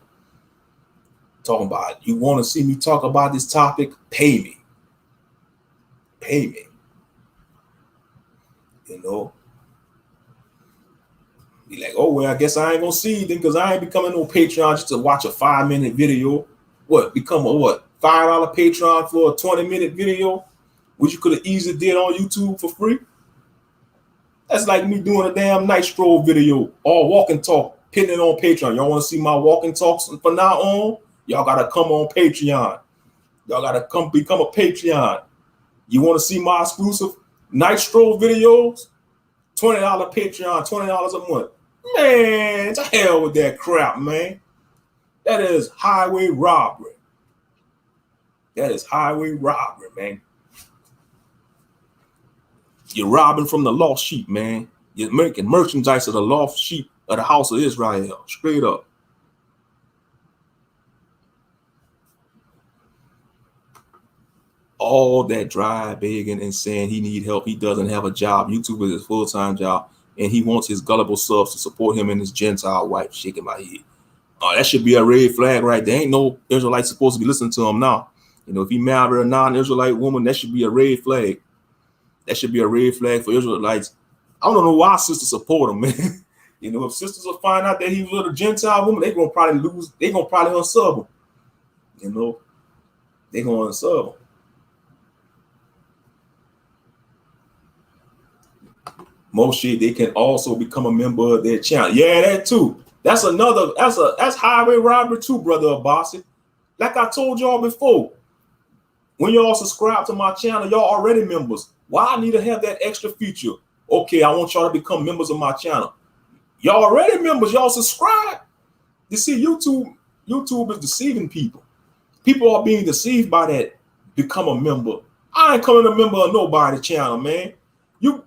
Talking about, you want to see me talk about this topic? Pay me. Pay me. You know? Be like, oh, well, I guess I ain't gonna see you then because I ain't becoming no Patreon just to watch a 5-minute video. What? Become a what? $5 Patreon for a 20-minute video, which you could have easily did on YouTube for free? That's like me doing a damn night stroll video or walk and talk, putting it on Patreon. Y'all want to see my walk and talks from now on? Y'all gotta come on Patreon. Y'all gotta come become a Patreon. You want to see my exclusive night stroll videos? $20 Patreon, $20 a month. Man, to hell with that crap, man. That is highway robbery. That is highway robbery, man. You're robbing from the lost sheep, man. You're making merchandise of the lost sheep of the house of Israel. Straight up. All that dry begging and saying he need help. He doesn't have a job. YouTube is his full-time job. And he wants his gullible subs to support him and his Gentile wife. Shaking my head. That should be a red flag right there. Ain't no Israelite supposed to be listening to him now. You know, if he married a non-Israelite woman, that should be a red flag. That should be a red flag for Israelites. I don't know why sisters support him, man. You know, if sisters will find out that he was with a Gentile woman, they're going to probably lose. They're going to probably unsub him. You know, they're going to unsub him. Moshe, they can also become a member of their channel. Yeah, that too. That's highway robbery too, brother Abbasi. Like I told y'all before, when y'all subscribe to my channel, y'all already members. Why I need to have that extra feature? Okay, I want y'all to become members of my channel. Y'all already members, y'all subscribe. You see, YouTube is deceiving people. People are being deceived by that. Become a member. I ain't coming a member of nobody's channel, man.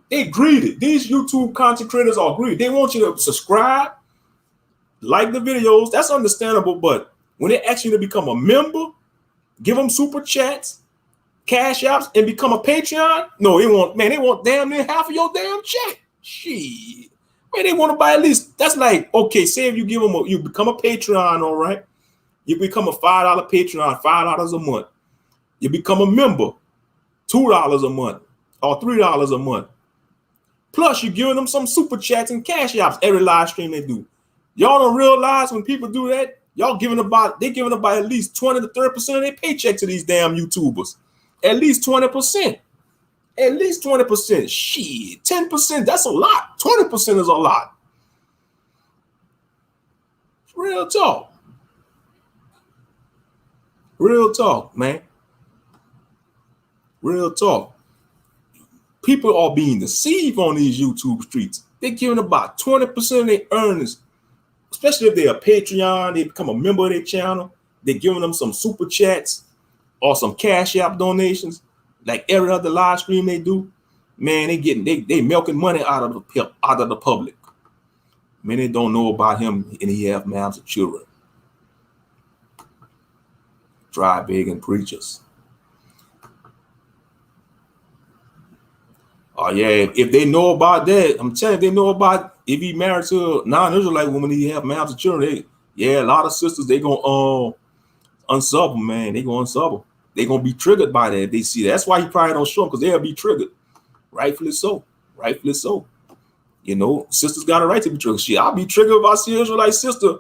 They greedy. These YouTube content creators are greedy. They want you to subscribe, like the videos. That's understandable, but when they ask you to become a member, give them super chats, cash apps, and become a Patreon, no, they want damn near half of your damn check. Shit. Man, they want to buy at least, that's like, okay, say if you give them you become a Patreon, all right? You become a $5 Patreon, $5 a month. You become a member, $2 a month. Or $3 a month. Plus, you're giving them some super chats and cash apps every live stream they do. Y'all don't realize when people do that, they're giving about at least 20 to 30% of their paycheck to these damn YouTubers. At least 20%. At least 20%. Shit, 10%, that's a lot. 20% is a lot. Real talk. Real talk, man. Real talk. People are being deceived on these YouTube streets. They're giving about 20% of their earnings, especially if they're a Patreon, they become a member of their channel. They're giving them some super chats or some cash app donations, like every other live stream they do. Man, they milking money out of the public. Man, they don't know about him and he have mouths of children. Dry begging preachers. Oh, yeah, if they know about that, I'm telling you, they know about if he married to a non-Israelite woman, he have mouths of children. A lot of sisters, they going to unsub him, man. They going to unsub him. They going to be triggered by that if they see that. That's why he probably don't show them, because they'll be triggered. Rightfully so. Rightfully so. You know, sisters got a right to be triggered. Shit, I'll be triggered if I see an Israelite sister,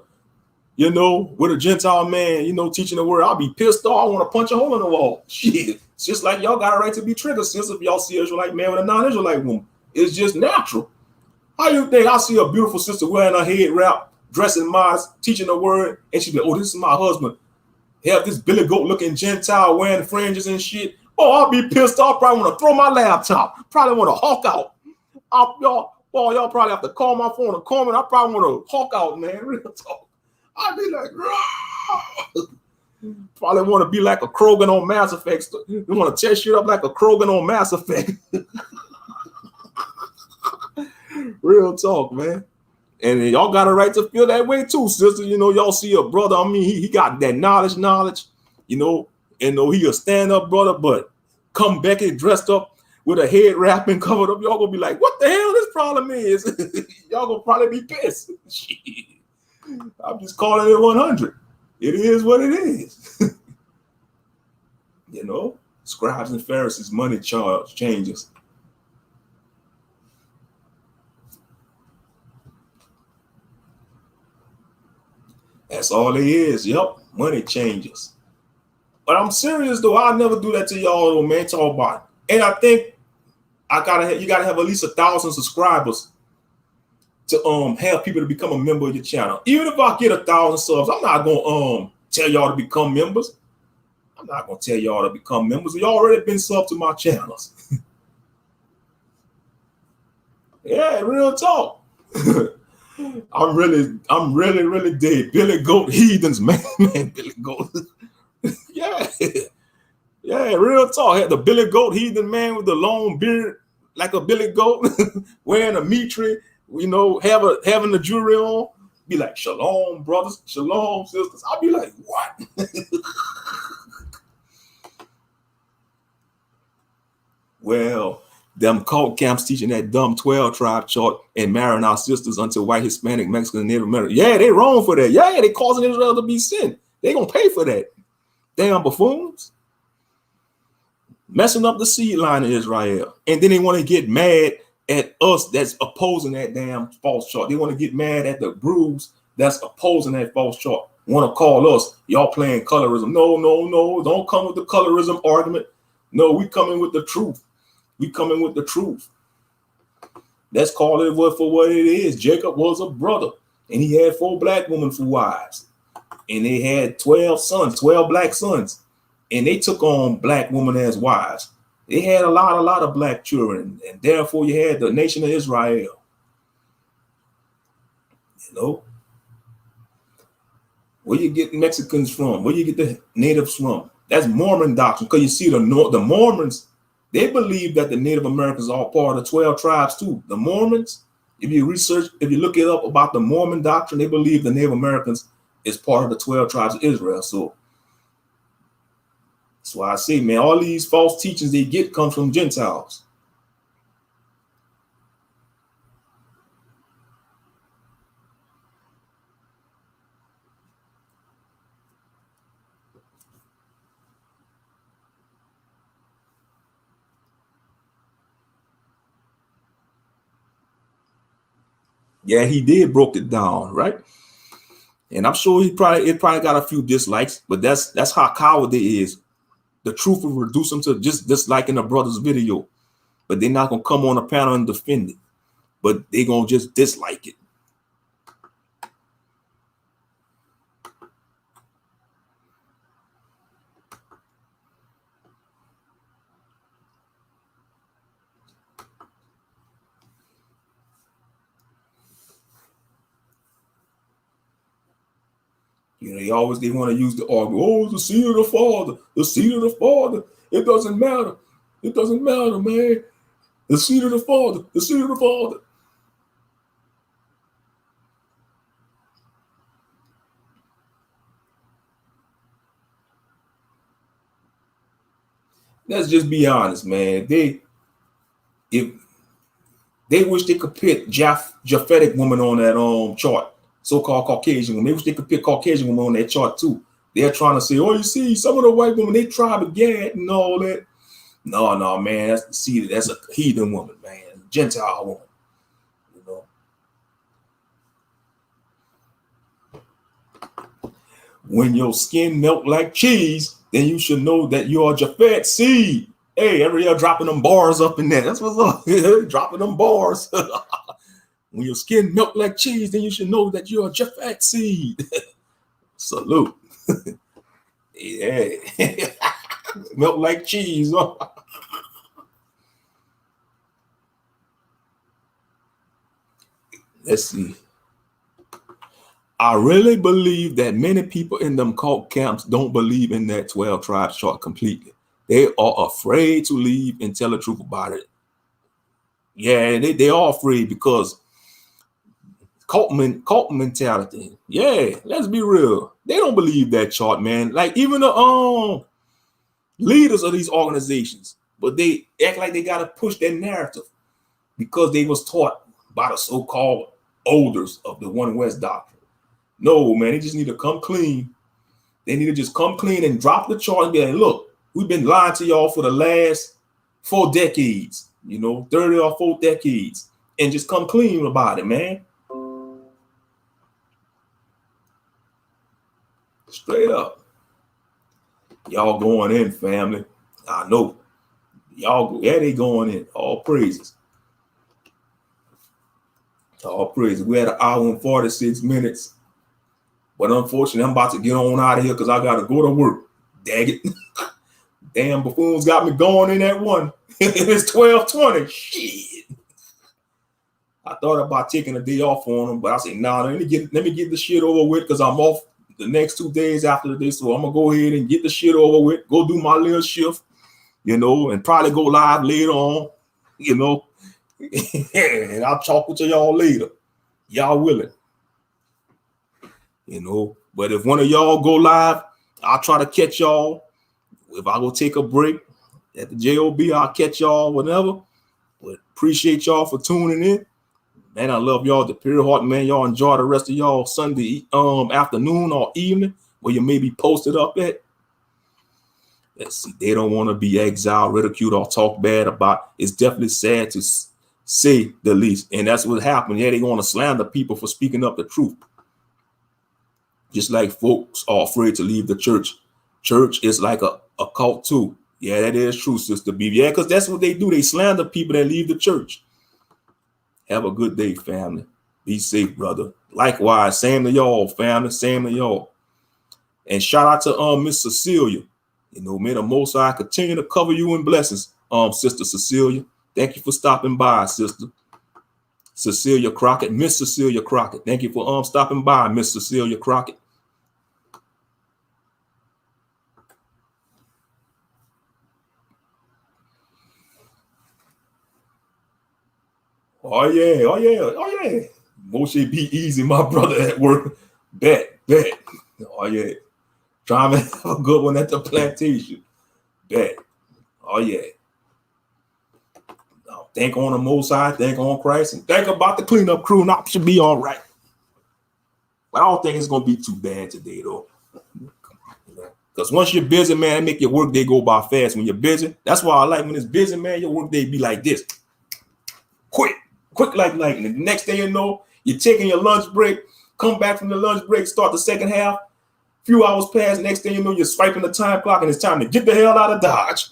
you know, with a Gentile man, you know, teaching the word. I'll be pissed off. I want to punch a hole in the wall. Shit. It's just like y'all got a right to be triggered, sis, if y'all see an Israelite man with a non-Israelite woman. It's just natural. How you think I see a beautiful sister wearing a head wrap, dressing modest, teaching the word, and she be like, oh, this is my husband. Have this Billy Goat looking Gentile wearing fringes and shit. Oh, I'll be pissed off. Probably want to throw my laptop. Probably want to hawk out. Y'all probably have to call my phone and call me. I probably want to hawk out, man. Real talk. I'd be like, rah! Probably want to be like a Krogan on Mass Effect. You want to tear shit up like a Krogan on Mass Effect. Real talk, man. And y'all got a right to feel that way too, sister. You know, y'all see a brother. I mean, he got that knowledge, you know, and know he a stand-up brother, but come back and dressed up with a head wrap and covered up. Y'all gonna be like, what the hell this problem is? Y'all gonna probably be pissed. I'm just calling it 100. It is what it is. You know, scribes and Pharisees, money charge changes. That's all it is. Yep, money changes. But I'm serious though. I'll never do that to y'all though, man. Talk about it. And I think you gotta have at least 1,000 subscribers to have people to become a member of your channel. Even if I get 1,000 subs, I'm not gonna tell y'all to become members. I'm not gonna tell y'all to become members. You already been subbed to my channels. Yeah, real talk. I'm really dead. Billy Goat heathens, man. Billy Goat. Yeah. Yeah, real talk. Had the Billy Goat heathen man with the long beard, like a Billy Goat, wearing a mitre, you know, having the jewelry on. Be like, shalom, brothers, shalom, sisters. I'll be like, what? Well, them cult camps teaching that dumb 12 tribe chart and marrying our sisters unto white, Hispanic, Mexican, and Native American. Yeah, they wrong for that. Yeah, they causing Israel to be sin. They gonna pay for that. Damn buffoons. Messing up the seed line of Israel. And then they want to get mad at us that's opposing that damn false chart. They want to get mad at the brews that's opposing that false chart. Want to call us, y'all playing colorism. No. Don't come with the colorism argument. No, we coming with the truth. We coming with the truth. Let's call it for what it is. Jacob was a brother, and he had 4 black women for wives. And they had 12 sons, 12 black sons. And they took on black women as wives. They had a lot of black children. And therefore, you had the nation of Israel. You know? Where you get Mexicans from? Where you get the natives from? That's Mormon doctrine. Because you see, the Mormons, they believe that the Native Americans are all part of the 12 tribes too. The Mormons, if you look it up about the Mormon doctrine, they believe the Native Americans is part of the 12 tribes of Israel. So that's why I say, man, all these false teachings they get come from Gentiles. Yeah, he did broke it down, right? And I'm sure it probably got a few dislikes, but that's how coward they is. The truth will reduce them to just disliking a brother's video, but they're not gonna come on a panel and defend it, but they're gonna just dislike it. You know, they want to use the argument, oh, the seed of the Father, the seed of the Father. It doesn't matter. It doesn't matter, man. The seed of the Father, the seed of the Father. Let's just be honest, man. If they wish they could pick Japhetic woman on that chart, so-called Caucasian woman. They wish they could pick Caucasian woman on that chart too. They're trying to say, oh, you see, some of the white women, they tribe of Gad and all that. No, man, that's a heathen woman, man, Gentile woman. You know, when your skin melt like cheese, then you should know that you are Japhet seed. Hey, every year dropping them bars up in there. That's what's up. Dropping them bars. When your skin melt like cheese, then you should know that you're a Japhet seed. Salute. Yeah. Melt like cheese. Let's see. I really believe that many people in them cult camps don't believe in that 12 tribes chart completely. They are afraid to leave and tell the truth about it. Yeah, they are afraid because cult mentality. Yeah, let's be real. They don't believe that chart, man. Like even the leaders of these organizations, but they act like they gotta push their narrative because they was taught by the so-called elders of the One West doctrine. No, man, they just need to come clean. They need to just come clean and drop the chart and be like, look, we've been lying to y'all for the last 4 decades, 30 or 4 decades, and just come clean about it, man. Straight up. Y'all going in, family. I know. Y'all, yeah, they going in. All praises. All praises. We had an hour and 46 minutes. But unfortunately, I'm about to get on out of here because I got to go to work. Dang it. Damn buffoons got me going in that one. It's 12:20. Shit. I thought about taking a day off on them, but I said, nah, let me get the shit over with because I'm off the next 2 days after this. So I'm going to go ahead and get the shit over with, go do my little shift, and probably go live later on, and I'll talk with y'all later. Y'all willing. But if one of y'all go live, I'll try to catch y'all. If I go take a break at the JOB, I'll catch y'all whenever. But appreciate y'all for tuning in. Man, I love y'all the pure heart, man. Y'all enjoy the rest of y'all Sunday afternoon or evening where you may be posted up at. Let's see. They don't want to be exiled, ridiculed, or talked bad about. It's definitely sad to say the least. And that's what happened. Yeah, they want to slander people for speaking up the truth. Just like folks are afraid to leave the church. Church is like a cult too. Yeah, that is true, Sister B. Yeah, because that's what they do. They slander people that leave the church. Have a good day, family. Be safe, brother. Likewise, same to y'all, family. Same to y'all. And shout out to Miss Cecilia. May the Most High continue to cover you in blessings, Sister Cecilia. Thank you for stopping by, Sister Cecilia Crockett. Miss Cecilia Crockett. Thank you for stopping by, Miss Cecilia Crockett. Oh yeah. Moshe, be easy, my brother at work. Bet. Oh yeah. Trying to have a good one at the plantation. Bet. Oh yeah. Now, think on the Most High, think on Christ, and think about the cleanup crew, and I should be all right. But I don't think it's gonna be too bad today, though. Because once you're busy, man, it make your work day go by fast. When you're busy, that's why I like when it's busy, man. Your work day be like this. Quick like lightning. The next thing you know, you're taking your lunch break, come back from the lunch break, start the second half. Few hours pass, next thing you know, you're swiping the time clock and it's time to get the hell out of Dodge.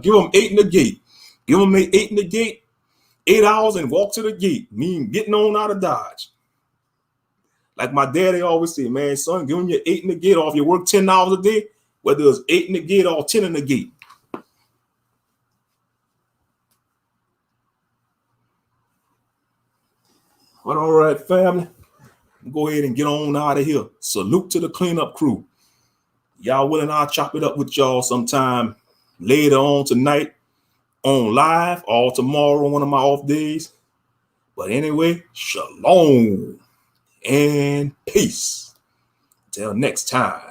Give them 8 in the gate. Give them 8 in the gate, 8 hours and walk to the gate. Mean getting on out of Dodge. Like my daddy always say, man, son, give them your 8 in the gate off. You work 10 hours a day, whether it's 8 in the gate or 10 in the gate. But all right, family. Go ahead and get on out of here. Salute to the cleanup crew. Y'all willing, I'll chop it up with y'all sometime later on tonight on live or tomorrow on one of my off days. But anyway, shalom and peace. Till next time.